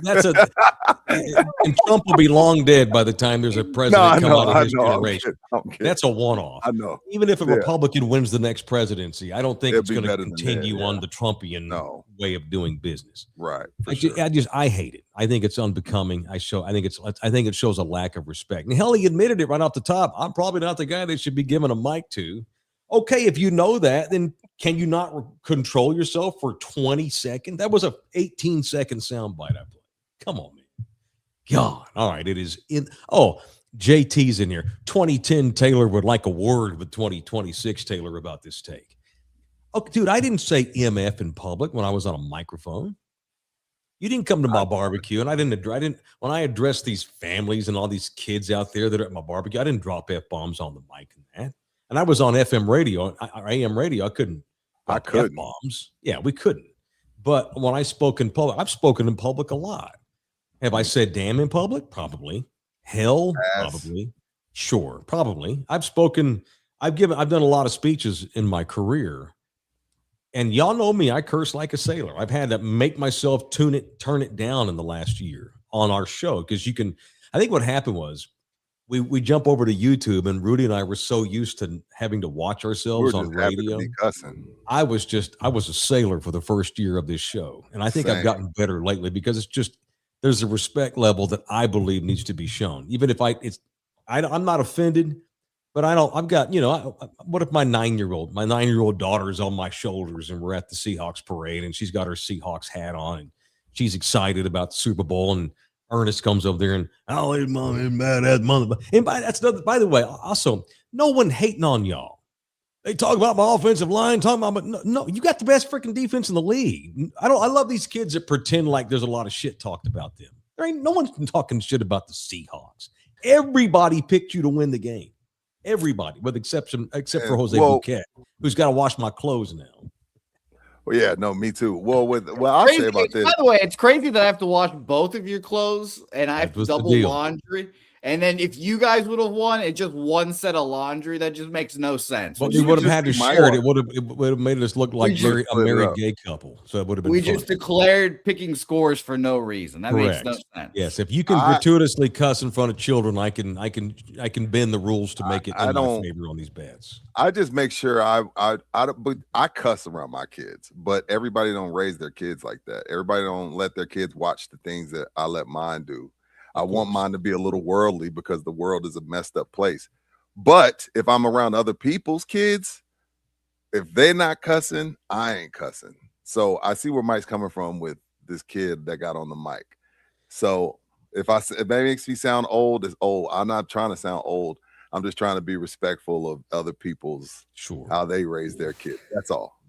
and Trump will be long dead by the time there's a president come out of his generation. That's a one-off. I know. Even if a Republican wins the next presidency, I don't think it's going to continue on the Trumpian way of doing business. Right. I hate it. I think it's unbecoming. I think it shows a lack of respect. And hell, he admitted it right off the top. I'm probably not the guy they should be giving a mic to. Okay, if you know that, then can you not control yourself for 20 seconds? That was a 18-second soundbite I played. Come on, man. God. All right, it is in. Oh, JT's in here. 2010 Taylor would like a word with 2026 Taylor about this take. Oh, dude, I didn't say MF in public when I was on a microphone. You didn't come to my barbecue, and I didn't. When I addressed these families and all these kids out there that are at my barbecue, I didn't drop F-bombs on the mic and that. And I was on FM radio, AM radio. I couldn't. F-bombs. Yeah, we couldn't. But when I spoke in public, I've spoken in public a lot. Have I said damn in public? Probably. Hell? Yes. Probably. Sure. Probably. I've done a lot of speeches in my career. And y'all know me, I curse like a sailor. I've had to make myself turn it down in the last year on our show. Because I think what happened was, we jump over to YouTube, and Rudy and I were so used to having to watch ourselves on radio. I was a sailor for the first year of this show, and I think I've gotten better lately because there's a respect level that I believe needs to be shown. Even if I'm not offended, but I've got, what if my 9-year-old daughter is on my shoulders and we're at the Seahawks parade and she's got her Seahawks hat on and she's excited about the Super Bowl, and Ernest comes over there and his mom is mad at mother. And by the way, also, no one hating on y'all. They talk about my offensive line, talking about no, you got the best freaking defense in the league. I love these kids that pretend like there's a lot of shit talked about them. There ain't no one's been talking shit about the Seahawks. Everybody picked you to win the game. Everybody, with except for Jose Bouquet, who's got to wash my clothes now. Well, yeah, no, me too. Well, I'll say about this. By the way, it's crazy that I have to wash both of your clothes and I have to double laundry. And then if you guys would have won, it's just one set of laundry. That just makes no sense. Well, we would have had to share it. It would have made us look like a married gay couple. So it would have been. Just declared picking scores for no reason. That makes no sense. Yes, if you can gratuitously cuss in front of children, I can bend the rules to make it in my favor on these bets. I just make sure I cuss around my kids, but everybody don't raise their kids like that. Everybody don't let their kids watch the things that I let mine do. I want mine to be a little worldly because the world is a messed up place. But if I'm around other people's kids, if they're not cussing, I ain't cussing. So I see where Mike's coming from with this kid that got on the mic. So if that makes me sound old, it's old. I'm not trying to sound old. I'm just trying to be respectful of other people's how they raise their kids. That's all.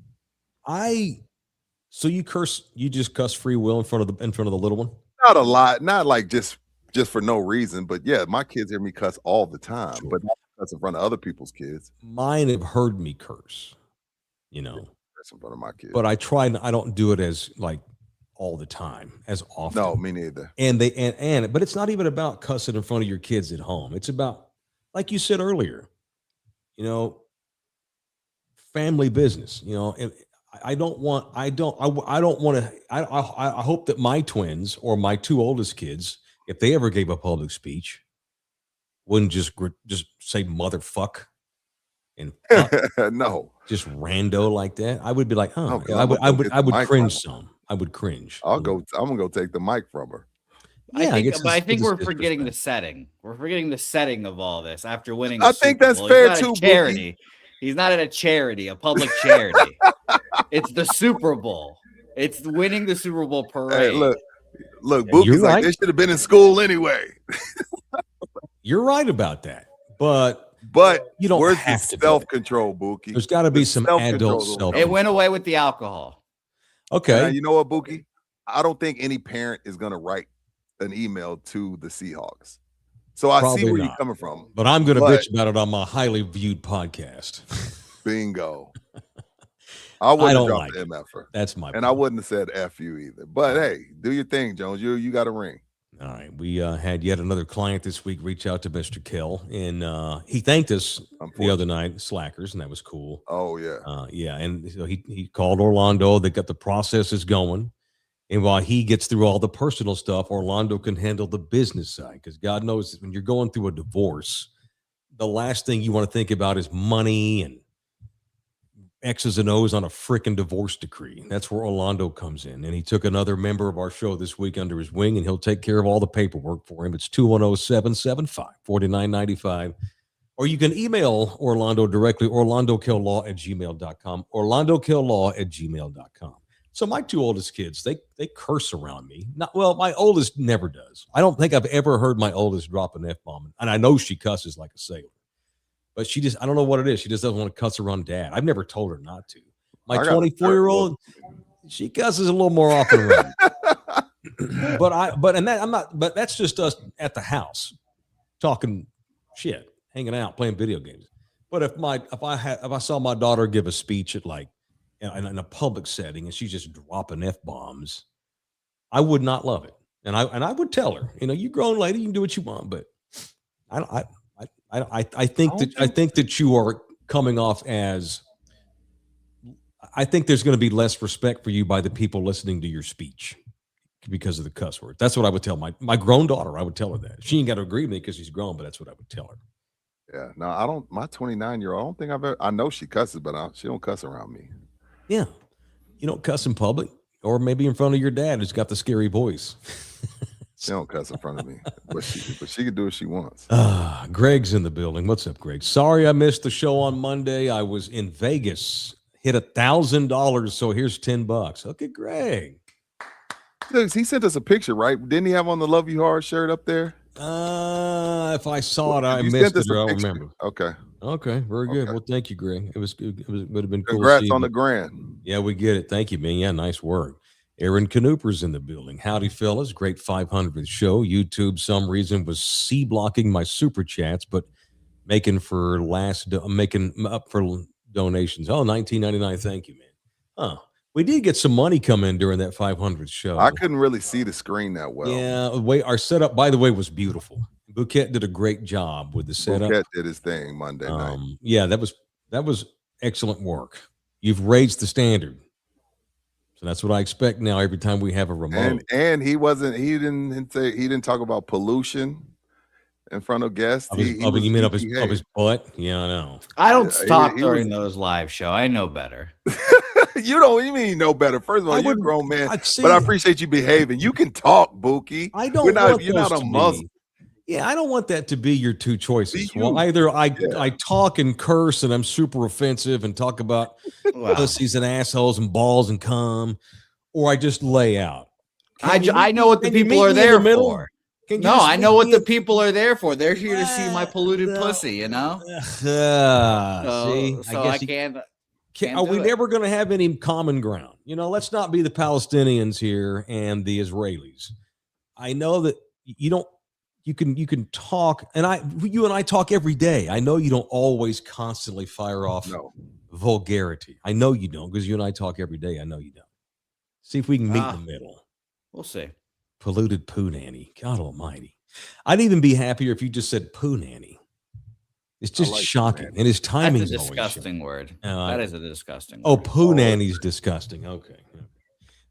So you just cuss free will in front of the little one? Not a lot, not like just for no reason, but yeah, my kids hear me cuss all the time, but not cuss in front of other people's kids. Mine have heard me curse, Curse in front of my kids. But I don't do it as like all the time, as often. No, me neither. But it's not even about cussing in front of your kids at home. It's about, like you said earlier, family business. I hope that my twins or my two oldest kids, if they ever gave a public speech, wouldn't just say motherfuck and no, just rando like that. I would be like, I would cringe some. I would cringe. I'm gonna go take the mic from her. Yeah, I think we're forgetting the setting. We're forgetting the setting of all this after winning. I think that's fair too. Charity. He's not at a charity, a public charity. It's the Super Bowl. It's winning the Super Bowl parade. Hey, look, Bookie's like, they should have been in school anyway. You're right about that, but you don't where's have the to self-control, Bookie. There's got to be some adult self-control. It went away with the alcohol. Okay, you know what, Bookie? I don't think any parent is going to write an email to the Seahawks. So I see where you're coming from. But I'm going to bitch about it on my highly viewed podcast. Bingo. I wouldn't have dropped the MFer. That's my point. And I wouldn't have said F you either. But hey, do your thing, Jones. You got a ring. All right. We had yet another client this week reach out to Mr. Kell, and he thanked us the other night, Slackers, and that was cool. Oh, yeah. Yeah. And so he called Orlando. They got the processes going. And while he gets through all the personal stuff, Orlando can handle the business side, because God knows that when you're going through a divorce, the last thing you want to think about is money and X's and O's on a freaking divorce decree. That's where Orlando comes in. And he took another member of our show this week under his wing, and he'll take care of all the paperwork for him. It's 210-775-4995. Or you can email Orlando directly, orlandokilllaw@gmail.com, orlandokilllaw@gmail.com. So my two oldest kids, they curse around me. My oldest never does. I don't think I've ever heard my oldest drop an F-bomb. And I know she cusses like a sailor. But she just, I don't know what it is. She just doesn't want to cuss around Dad. I've never told her not to. My 24-year-old, she cusses a little more often around. But that's just us at the house talking shit, hanging out, playing video games. But if I saw my daughter give a speech at in a public setting and she's just dropping F-bombs, I would not love it. And I would tell her, you grown lady, you can do what you want, but I think that you are coming off as, I think there's going to be less respect for you by the people listening to your speech because of the cuss word. That's what I would tell my grown daughter. I would tell her that. She ain't got to agree with me because she's grown, but that's what I would tell her. Yeah, no, I don't. My 29-year-old, I don't think I know she cusses, but she don't cuss around me. Yeah, you don't cuss in public, or maybe in front of your dad who's got the scary voice. She don't cuss in front of me, but she can do what she wants. Greg's in the building. What's up, Greg? Sorry I missed the show on Monday. I was in Vegas. Hit $1,000, so here's $10. Okay, Greg. He sent us a picture, right? Didn't he have on the Love You Hard shirt up there? If I saw it, I missed it. I don't remember. Okay, very good. Well, thank you, Greg. It would have been cool. Congrats on the grand. Yeah, we get it. Thank you, man. Yeah, nice work. Aaron Canooper's in the building. Howdy, fellas. Great 500th show. YouTube, some reason, was C-blocking my super chats, but making up for donations. Oh, $19.99. Thank you, man. We did get some money come in during that 500th show. I couldn't really see the screen that well. Yeah, our setup, by the way, was beautiful. Bouquet did a great job with the setup. Bouquet did his thing Monday night. Yeah, that was excellent work. You've raised the standard. So that's what I expect now every time we have a remote. And he didn't talk about pollution in front of guests. You mean of his butt? Yeah, I know. I don't stop during those live show. I know better. You mean know better. First of all, you're a grown man, but I appreciate you behaving. You can talk, Bookie. I don't. You're not a Muslim. Yeah, I don't want that to be your two choices. Well, either I talk and curse and I'm super offensive and talk about pussies and assholes and balls and cum, or I just lay out. I know what the people are there for. No, I know what the people are there for. They're here to see my polluted pussy, see, I can't. Are we never going to have any common ground? Let's not be the Palestinians here and the Israelis. I know that you don't. You can talk, and you and I talk every day. I know you don't always constantly fire off vulgarity. I know you don't, because you and I talk every day. I know you don't. See if we can meet in the middle. We'll see. Polluted poo nanny. God almighty. I'd even be happier if you just said poo nanny. It's just shocking. And his timing is a disgusting word. That is a disgusting word. Oh, poo nanny's disgusting. Okay.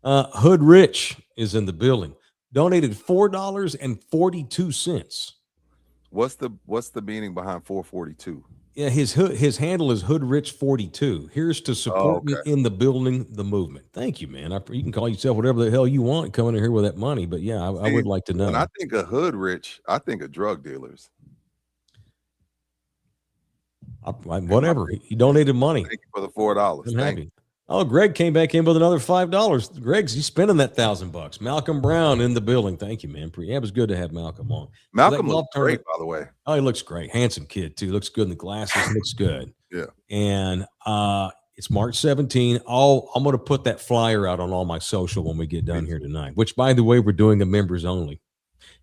Hood Rich is in the building. Donated $4.42. What's the meaning behind 442? Yeah, his handle is HoodRich42. Here's to support me in the building, the movement. Thank you, man. You can call yourself whatever the hell you want coming in here with that money, but yeah, I would like to know. When I think of Hood Rich, I think of drug dealers. Whatever. He donated money. Thank you for the $4. Thank you. Oh, Greg came back in with another $5. He's spending that $1,000. Malcolm Brown in the building. Thank you, man. Yeah, it was good to have Malcolm on. Malcolm looks great, by the way. Oh, he looks great. Handsome kid, too. Looks good in the glasses. Looks good. Yeah. And it's March 17. I'm going to put that flyer out on all my social when we get done here tonight, which, by the way, we're doing a members only.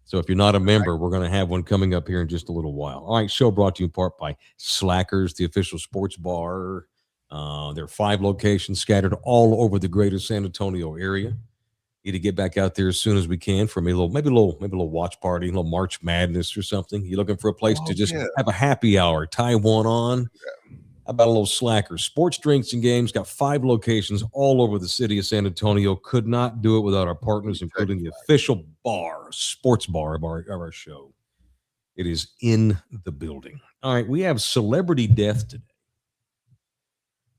So if you're not a member, we're going to have one coming up here in just a little while. All right, show brought to you in part by Slackers, the official sports bar. There are 5 locations scattered all over the greater San Antonio area. Need to get back out there as soon as we can for maybe a little watch party, a little March Madness or something. You looking for a place to just have a happy hour, tie one on? Yeah. How about a little slacker? Sports Drinks and Games got 5 locations all over the city of San Antonio. Could not do it without our partners, including the official sports bar of our show. It is in the building. All right, we have celebrity death today.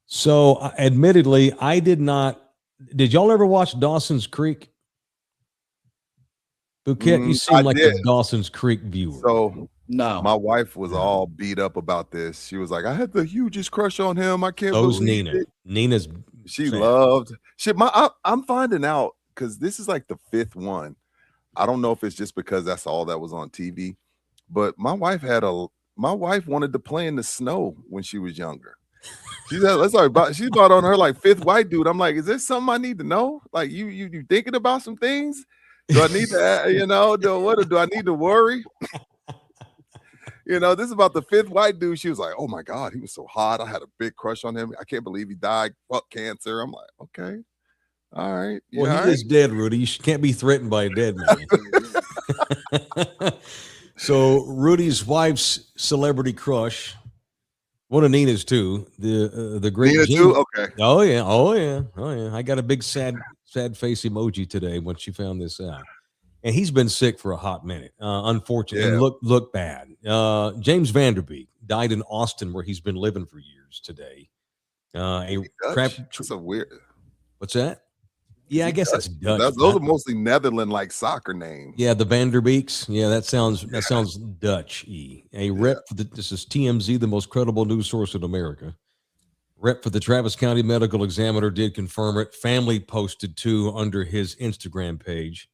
So, admittedly, I did not. Did y'all ever watch Dawson's Creek? Bouquet, you seem like a Dawson's Creek viewer. So, no, my wife was all beat up about this. She was like, "I had the hugest crush on him. I can't believe Nina. it." Nina's she loved shit. I'm finding out because this is like the 5th one. I don't know if it's just because that's all that was on TV, but my wife wanted to play in the snow when she was younger. She bought on her like 5th white dude. I'm like, is there something I need to know? Like you thinking about some things? Do I need to, do I need to worry? This is about the 5th white dude. She was like, oh my God, he was so hot. I had a big crush on him. I can't believe he died. Fuck cancer. I'm like, okay. All right. Well, he is dead, Rudy. You can't be threatened by a dead man. So Rudy's wife's celebrity crush, one of Nina's too, the great Nina too? Okay. Oh yeah. I got a big sad face emoji today when she found this out. And he's been sick for a hot minute, unfortunately, and look bad. James Vanderbeek died in Austin, where he's been living for years today. That's a weird. What's that? Yeah, I guess that's Dutch. Those are mostly Netherlands-like soccer names. Yeah, the Vanderbeeks. Yeah, that sounds Dutch-y. This is TMZ, the most credible news source in America. Rep for the Travis County Medical Examiner did confirm it. Family posted too under his Instagram page.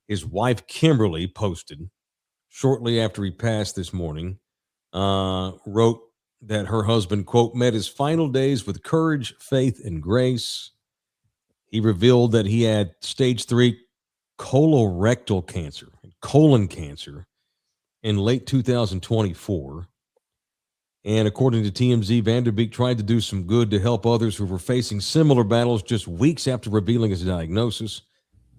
His wife, Kimberly, posted shortly after he passed this morning, wrote that her husband, quote, met his final days with courage, faith, and grace. He revealed that he had stage 3 colorectal cancer, colon cancer, in late 2024. And according to TMZ, Vanderbeek tried to do some good to help others who were facing similar battles just weeks after revealing his diagnosis.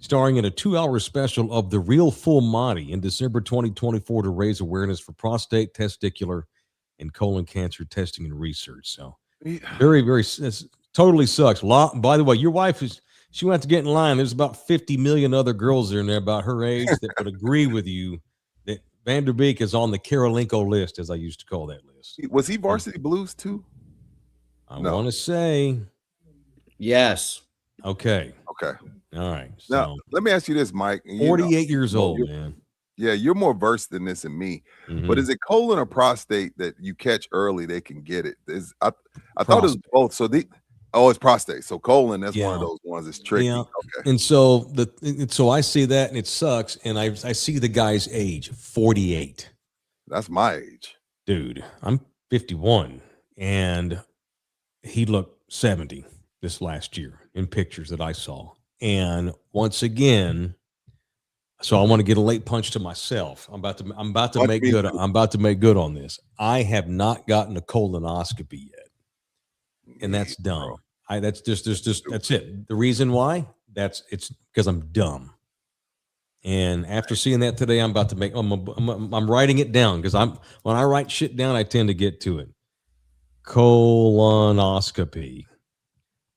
Starring in a 2-hour special of The Real Full Monty in December 2024 to raise awareness for prostate, testicular, and colon cancer testing and research. So very, very, totally sucks. By the way, your wife she went to get in line. There's about 50 million other girls in there about her age that would agree with you that Vanderbeek is on the Karolinko list, as I used to call that list. Was he Varsity Blues too? I want to say yes. Okay. All right. So, now, let me ask you this, Mike. 48 years old, man. Yeah, you're more versed than this and me. Mm-hmm. But is it colon or prostate that you catch early? They can get it. I thought it was both. So it's prostate. So colon, that's one of those ones that's tricky. Yeah. Okay. And so so I see that and it sucks. And I see the guy's age, 48. That's my age, dude. I'm 51, and he looked 70 this last year in pictures that I saw. And once again, so I want to get a late punch to myself. I'm about to make good. I'm about to make good on this. I have not gotten a colonoscopy yet, and that's dumb. That's it. The reason why it's because I'm dumb. And after seeing that today, I'm about to make. I'm writing it down because when I write shit down, I tend to get to it. Colonoscopy.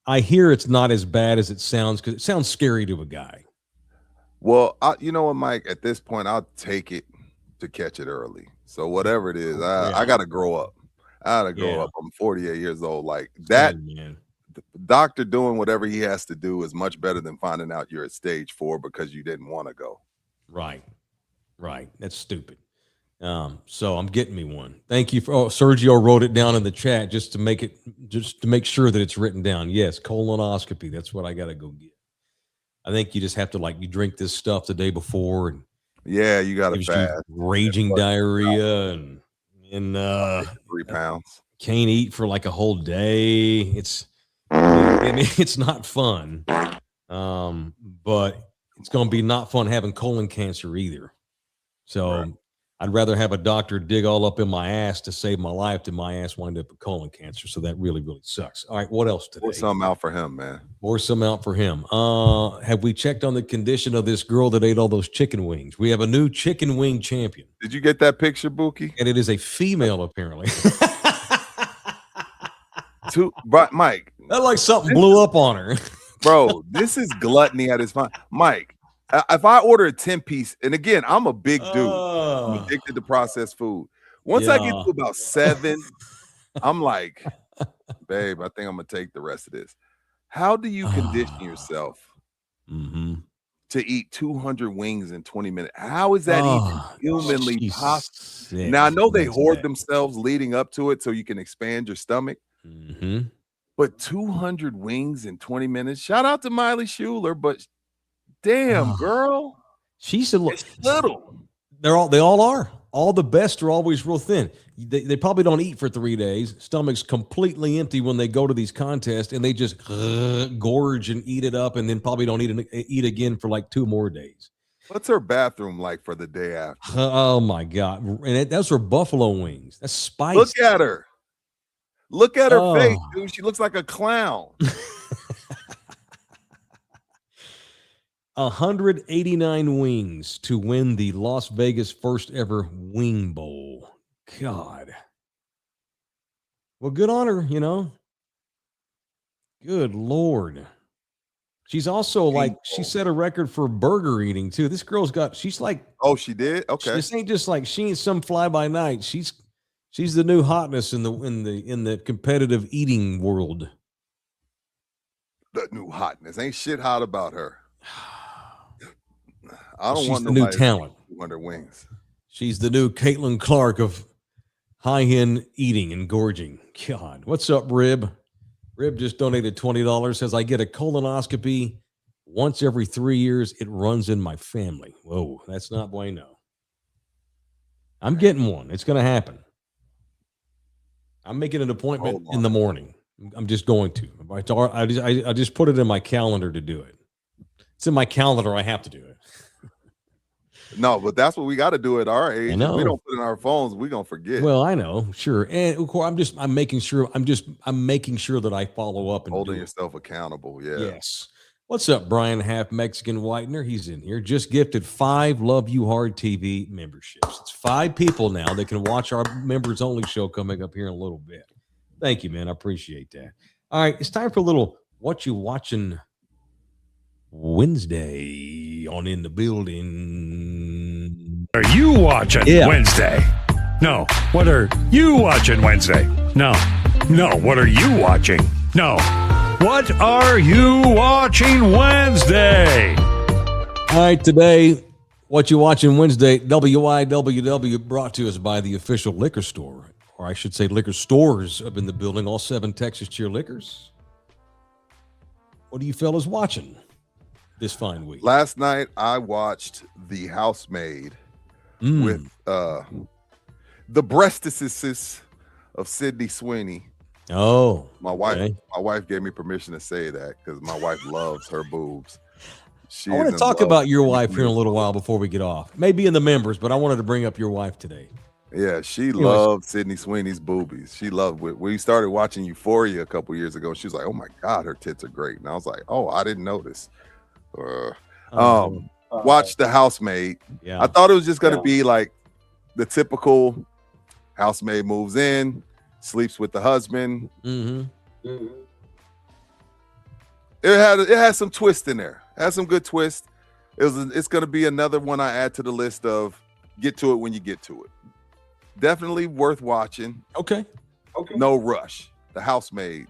I hear it's not as bad as it sounds because it sounds scary to a guy. Well, you know what, Mike? At this point, I'll take it to catch it early. So whatever it is, I got to grow up. I got to grow up. I'm 48 years old. Like that, the doctor doing whatever he has to do is much better than finding out you're at stage 4 because you didn't want to go. Right. That's stupid. So I'm getting me one. Thank you for Sergio wrote it down in the chat just to make sure that it's written down. Yes, colonoscopy. That's what I got to go get. I think you just have to you drink this stuff the day before and you got to fast. Raging diarrhia and 3 pounds. Can't eat for a whole day. It's not fun. But it's going to be not fun having colon cancer either. So I'd rather have a doctor dig all up in my ass to save my life than my ass wind up with colon cancer. So that really, really sucks. All right, what else today? Or something out for him, man. Or some out for him. Have we checked on the condition of this girl that ate all those chicken wings? We have a new chicken wing champion. Did you get that picture, Buki? And it is a female, apparently. But Mike, that like something blew up on her. Bro, this is gluttony at its fine. Mike, if I order a 10-piece, and again, I'm a big dude. I'm addicted to processed food. Once I get to about 7, I'm like, babe, I think I'm gonna take the rest of this. How do you condition yourself to eat 200 wings in 20 minutes? How is that even humanly possible? Now I know they hoard themselves leading up to it so you can expand your stomach. But 200 wings in 20 minutes. Shout out to Miley Schuler, but damn, girl, she's a little. They all are. All the best are always real thin. They probably don't eat for 3 days. Stomach's completely empty when they go to these contests, and they just gorge and eat it up, and then probably don't eat again for like 2 more days. What's her bathroom like for the day after? Oh my God! And those are buffalo wings. That's spicy. Look at her. Look at her face, dude. She looks like a clown. 189 wings to win the Las Vegas first ever Wing Bowl. God. Well, good on her, you know. Good Lord. She's also she set a record for burger eating too. This girl's she's like, oh, she did? Okay. This ain't just like she ain't some fly by night. She's the new hotness in the competitive eating world. The new hotness. Ain't shit hot about her. I don't want the new talent. 200 wings. She's the new Caitlin Clark of high-end eating and gorging. God, what's up, Rib? Rib just donated $20. Says I get a colonoscopy once every 3 years. It runs in my family. Whoa, that's not bueno. I'm getting one. It's going to happen. I'm making an appointment in the morning. I'm just going to. I just put it in my calendar to do it. It's in my calendar. I have to do it. No, but that's what we got to do at our age. I know. If we don't put it in our phones, we're gonna forget. Well, I know, sure. And of course, I'm making sure that I follow up and holding yourself accountable. Yeah. Yes. What's up, Brian Half Mexican Whitener? He's in here. Just gifted 5 Love You Hard TV memberships. It's 5 people now that can watch our members only show coming up here in a little bit. Thank you, man. I appreciate that. All right, it's time for a little What You Watching Wednesday on In the Building. Are you watching Wednesday? No. What are you watching Wednesday? No. No. What are you watching? No. What are you watching Wednesday? All right, today, What You Watching Wednesday, WIWW, brought to us by the official liquor store, or I should say liquor stores up in the building, all 7 Texas Cheer Liquors. What are you fellas watching this fine week? Last night, I watched The Housemaid with the breastises of Sydney Sweeney. Oh, my wife gave me permission to say that because my wife loves her boobs. I want to talk about your wife here in a little while before we get off. Maybe in the members, but I wanted to bring up your wife today. Yeah, she loved Sydney Sweeney's boobies. She loved it. We started watching Euphoria a couple years ago. She was like, "Oh my God, her tits are great." And I was like, "Oh, I didn't notice." Watch The Housemaid. Yeah. I thought it was just going to be like the typical housemaid moves in, sleeps with the husband. It had some twist in there. It had some good twist. It's going to be another one I add to the list of get to it when you get to it. Definitely worth watching. Okay. No rush. The Housemaid.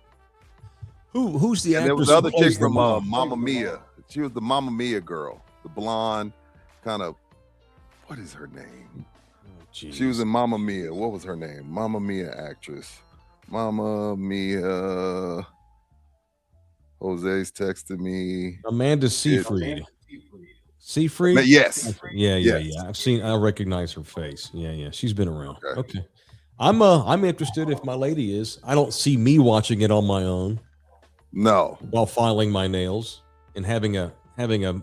Who's the actress? There was the other chick from Mamma Mia. She was the Mamma Mia girl, the blonde kind of. What is her name? She was in Mamma Mia. What was her name? Mamma Mia actress. Mamma Mia. Jose's texted me. Amanda Seyfried. Seyfried? Yes. Yeah. I recognize her face. Yeah. She's been around. Okay. I'm interested if my lady is. I don't see me watching it on my own. No. While filing my nails and having a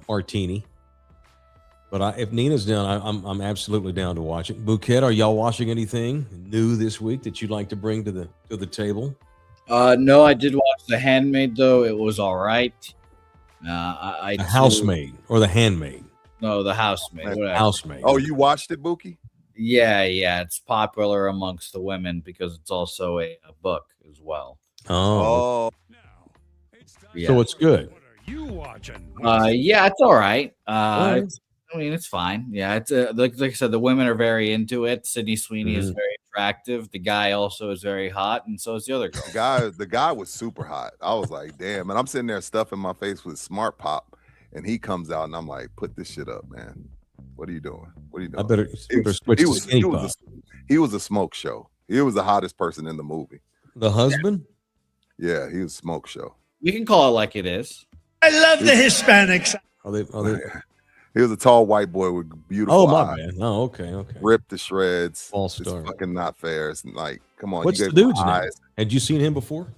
martini. But if Nina's down, I'm absolutely down to watch it. Bouquet, are y'all watching anything new this week that you'd like to bring to the table? No, I did watch The Handmaid though. It was all right. The Housemaid or The Handmaid? No, The Housemaid. Housemaid. Oh, you watched it, Buki? Yeah. It's popular amongst the women because it's also a book as well. Oh. Yeah. So it's good. What are you watching? Yeah, it's all right. All right. I mean, it's fine. Yeah, it's like I said, the women are very into it. Sydney Sweeney is very attractive. The guy also is very hot, and so is the other girl. The guy was super hot. I was like, damn. And I'm sitting there stuffing my face with Smart Pop, and he comes out, and I'm like, put this shit up, man. What are you doing? What are you doing? I better switch to Skinny Pop. He was a smoke show. He was the hottest person in the movie. The husband? Yeah, he was a smoke show. We can call it like it is. I love the Hispanics. Are they? He was a tall white boy with beautiful Oh, my eyes. man. Oh, okay. Ripped to shreds. False It's start. fucking not fair. It's like, come on. What's you the dude's name? Had you seen him before?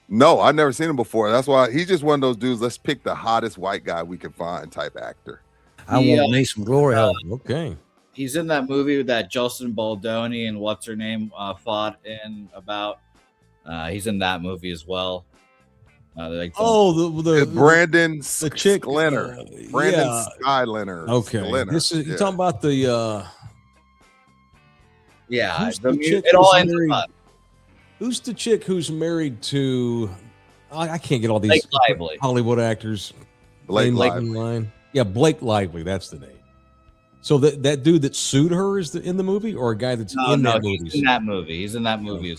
No, I've never seen him before. That's why he's just one of those dudes. Let's pick the hottest white guy we can find type actor. I want me some glory hole. Okay. He's in that movie that Justin Baldoni and what's her name fought in about. He's in that movie as well. The Brandon the chick Sklenar. Brandon Sklenar. Okay. Sklenar. This is you're talking about the yeah. the chick It all who's ends married- up. who's the chick who's married to I can't get all these Blake Lively. Hollywood actors. Blake Names Lively. in line. Yeah, Blake Lively, that's the name. So that dude that sued her is in the movie, or a guy that's in that movie? He's in that movie. He's in that movie.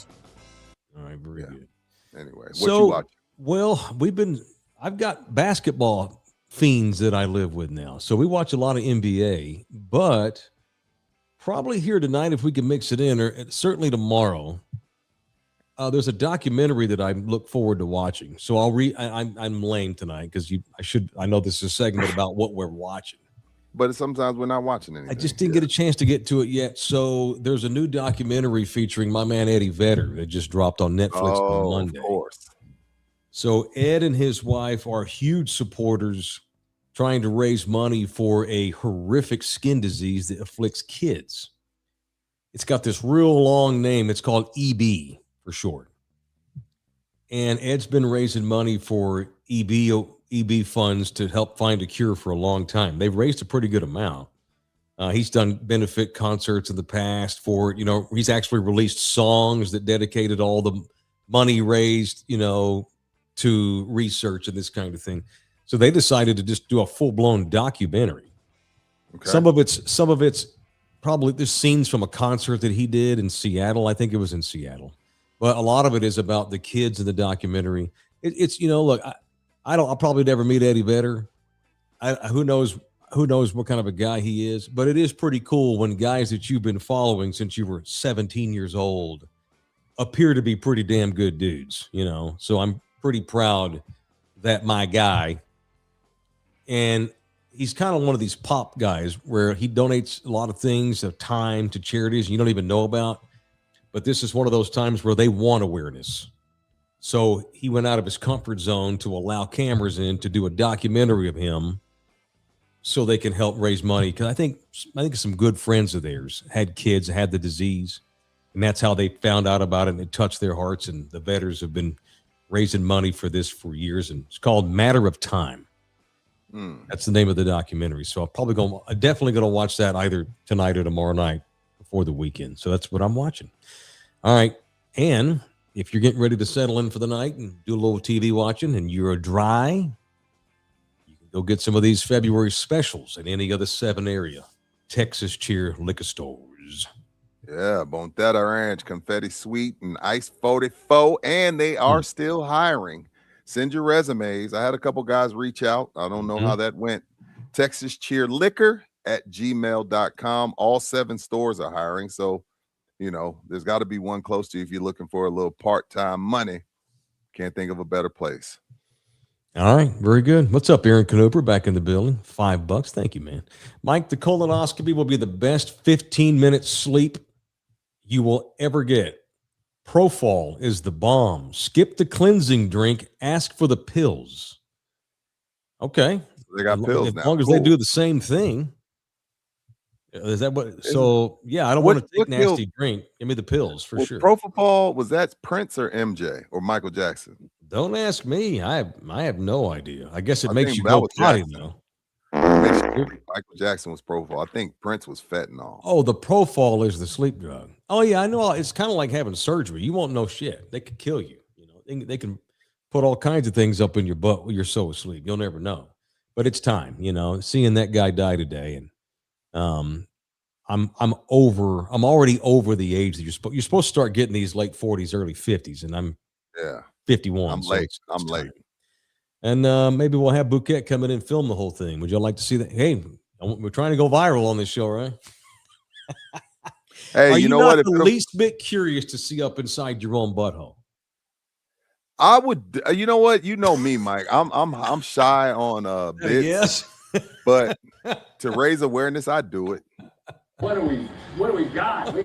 All right, very good. Anyway, what So, you watch? well, I've got basketball fiends that I live with now. So we watch a lot of NBA, but probably here tonight, if we can mix it in, or certainly tomorrow, there's a documentary that I look forward to watching. So I'm lame tonight because I know this is a segment about what we're watching. But sometimes we're not watching anything. I just didn't get a chance to get to it yet. So there's a new documentary featuring my man Eddie Vedder that just dropped on Netflix on Monday. Of course. So Ed and his wife are huge supporters trying to raise money for a horrific skin disease that afflicts kids. It's got this real long name. It's called EB for short. And Ed's been raising money for EB funds to help find a cure for a long time. They've raised a pretty good amount. He's done benefit concerts in the past for it. He's actually released songs that dedicated all the money raised, to research and this kind of thing. So they decided to just do a full-blown documentary. Okay. Some of it's probably there's scenes from a concert that he did in Seattle. I think it was in Seattle. But a lot of it is about the kids in the documentary. It's look, I'll probably never meet Eddie Vedder. Who knows what kind of a guy he is, but it is pretty cool when guys that you've been following since you were 17 years old appear to be pretty damn good dudes, So I'm pretty proud that my guy, and he's kind of one of these pop guys where he donates a lot of things of time to charities you don't even know about. But this is one of those times where they want awareness. So he went out of his comfort zone to allow cameras in to do a documentary of him so they can help raise money. Because I think some good friends of theirs had kids, had the disease, and that's how they found out about it, and it touched their hearts. And the Vedders have been raising money for this for years, and it's called Matter of Time. That's the name of the documentary. So I'm definitely going to watch that either tonight or tomorrow night before the weekend. So that's what I'm watching. All right. And if you're getting ready to settle in for the night and do a little TV watching and you're dry, you can go get some of these February specials in any of the 7 area Texas Cheer liquor stores. Yeah, Bontetta Ranch, Confetti Sweet, and Ice 44, and they are still hiring. Send your resumes. I had a couple guys reach out. I don't know how that went. Texas Cheer Liquor at gmail.com. All 7 stores are hiring. So, there's got to be one close to you if you're looking for a little part-time money. Can't think of a better place. All right. Very good. What's up, Aaron Canoper? Back in the building. $5. Thank you, man. Mike, the colonoscopy will be the best 15-minute sleep you will ever get. Profol is the bomb. Skip the cleansing drink. Ask for the pills. Okay. They got pills as now. long as they do the same thing. Is that what? So yeah, I don't want to take nasty drink. Give me the pills for sure. Propofol, was that Prince or MJ or Michael Jackson? Don't ask me. I have no idea. I guess it makes you go potty though. Michael Jackson was Propofol. I think Prince was fentanyl. Oh, the Propofol is the sleep drug. Oh yeah, I know. It's kind of like having surgery. You won't know shit. They could kill you. You know, they can put all kinds of things up in your butt when you're so asleep. You'll never know. But it's time. You know, seeing that guy die today, and I'm already over the age that you're supposed to start getting these late 40s, early 50s, and I'm 51. I'm late. I'm late. And maybe we'll have Bouquet come in and film the whole thing. Would y'all like to see that? Hey, we're trying to go viral on this show, right? Hey, you know what? The least bit curious to see up inside your own butthole. I would. You know what? You know me, Mike. I'm shy on bits. Yes. But to raise awareness, I do it. What do we got?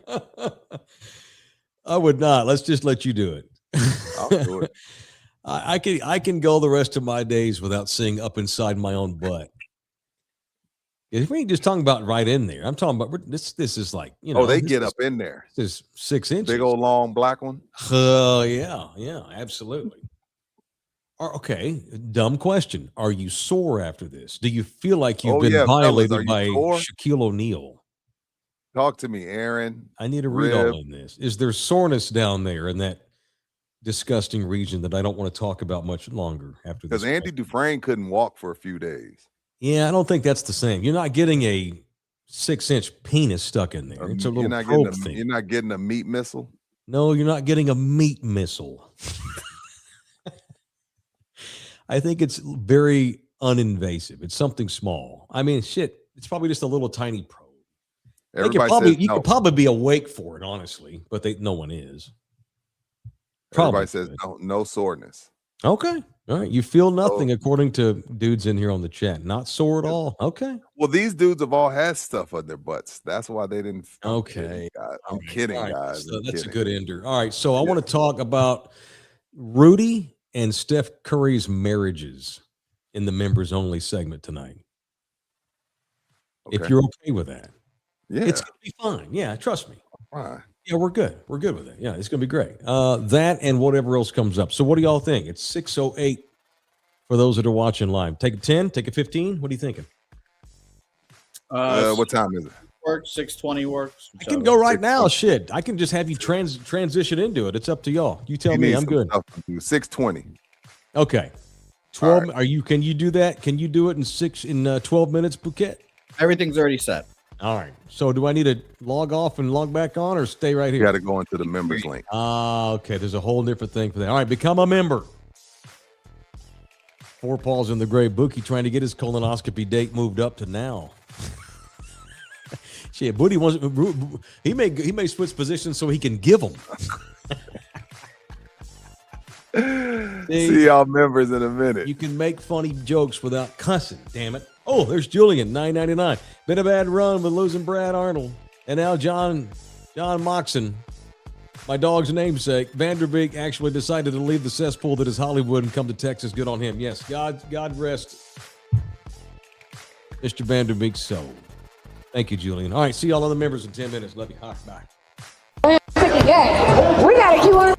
I would not. Let's just let you do it. I'll do it. I can go the rest of my days without seeing up inside my own butt. If we ain't just talking about right in there, I'm talking about this is like, you know. Oh, they get up in there. This is 6 inches. Big old long black one. Yeah, absolutely. Okay, dumb question. Are you sore after this? Do you feel like you've been violated by Shaquille O'Neal? Talk to me, Aaron. I need to read all in this. Is there soreness down there in that disgusting region that I don't want to talk about much longer after this? Because Andy Dufresne couldn't walk for a few days. Yeah, I don't think that's the same. You're not getting a 6-inch penis stuck in there. It's a little probe thing. You're not getting a meat missile? No, you're not getting a meat missile. I think it's very uninvasive. It's something small. I mean, shit, it's probably just a little tiny probe. You could probably be awake for it, honestly, but no one is. Everybody says no soreness. Okay. All right. You feel nothing, according to dudes in here on the chat. Not sore at all. Okay. Well, these dudes have all had stuff on their butts. That's why they didn't. Okay. I'm kidding, guys. So that's a good ender. All right. So I want to talk about Rudy and Steph Curry's marriages in the members only segment tonight. Okay. If you're okay with that. Yeah. It's going to be fine. Yeah. Trust me. Fine. Yeah, we're good. We're good with it. Yeah, it's going to be great. That and whatever else comes up. So what do y'all think? It's 6:08 for those that are watching live. Take a 10, take a 15. What are you thinking? What time is it? Works, 6:20 works. I can go right now. Shit. I can just have you transition into it. It's up to y'all. You tell me. I'm good. 6:20. Okay. 12. Right. Can you do that? Can you do it in 12 minutes, Bouquet? Everything's already set. All right. So do I need to log off and log back on or stay right here? You got to go into the members link. Okay. There's a whole different thing for that. All right. Become a member. Four Paws in the Grave. Bookie trying to get his colonoscopy date moved up to now. Shit, Booty wants. He may switch positions so he can give them. See y'all members in a minute. You can make funny jokes without cussing. Damn it. Oh, there's Julian, $9.99. Been a bad run with losing Brad Arnold. And now John Moxon, my dog's namesake. Vanderbeek actually decided to leave the cesspool that is Hollywood and come to Texas. Good on him. Yes, God rest Mr. Vanderbeek's soul. Thank you, Julian. All right, see y'all other members in 10 minutes. Love you. All right, bye. We got to keep on.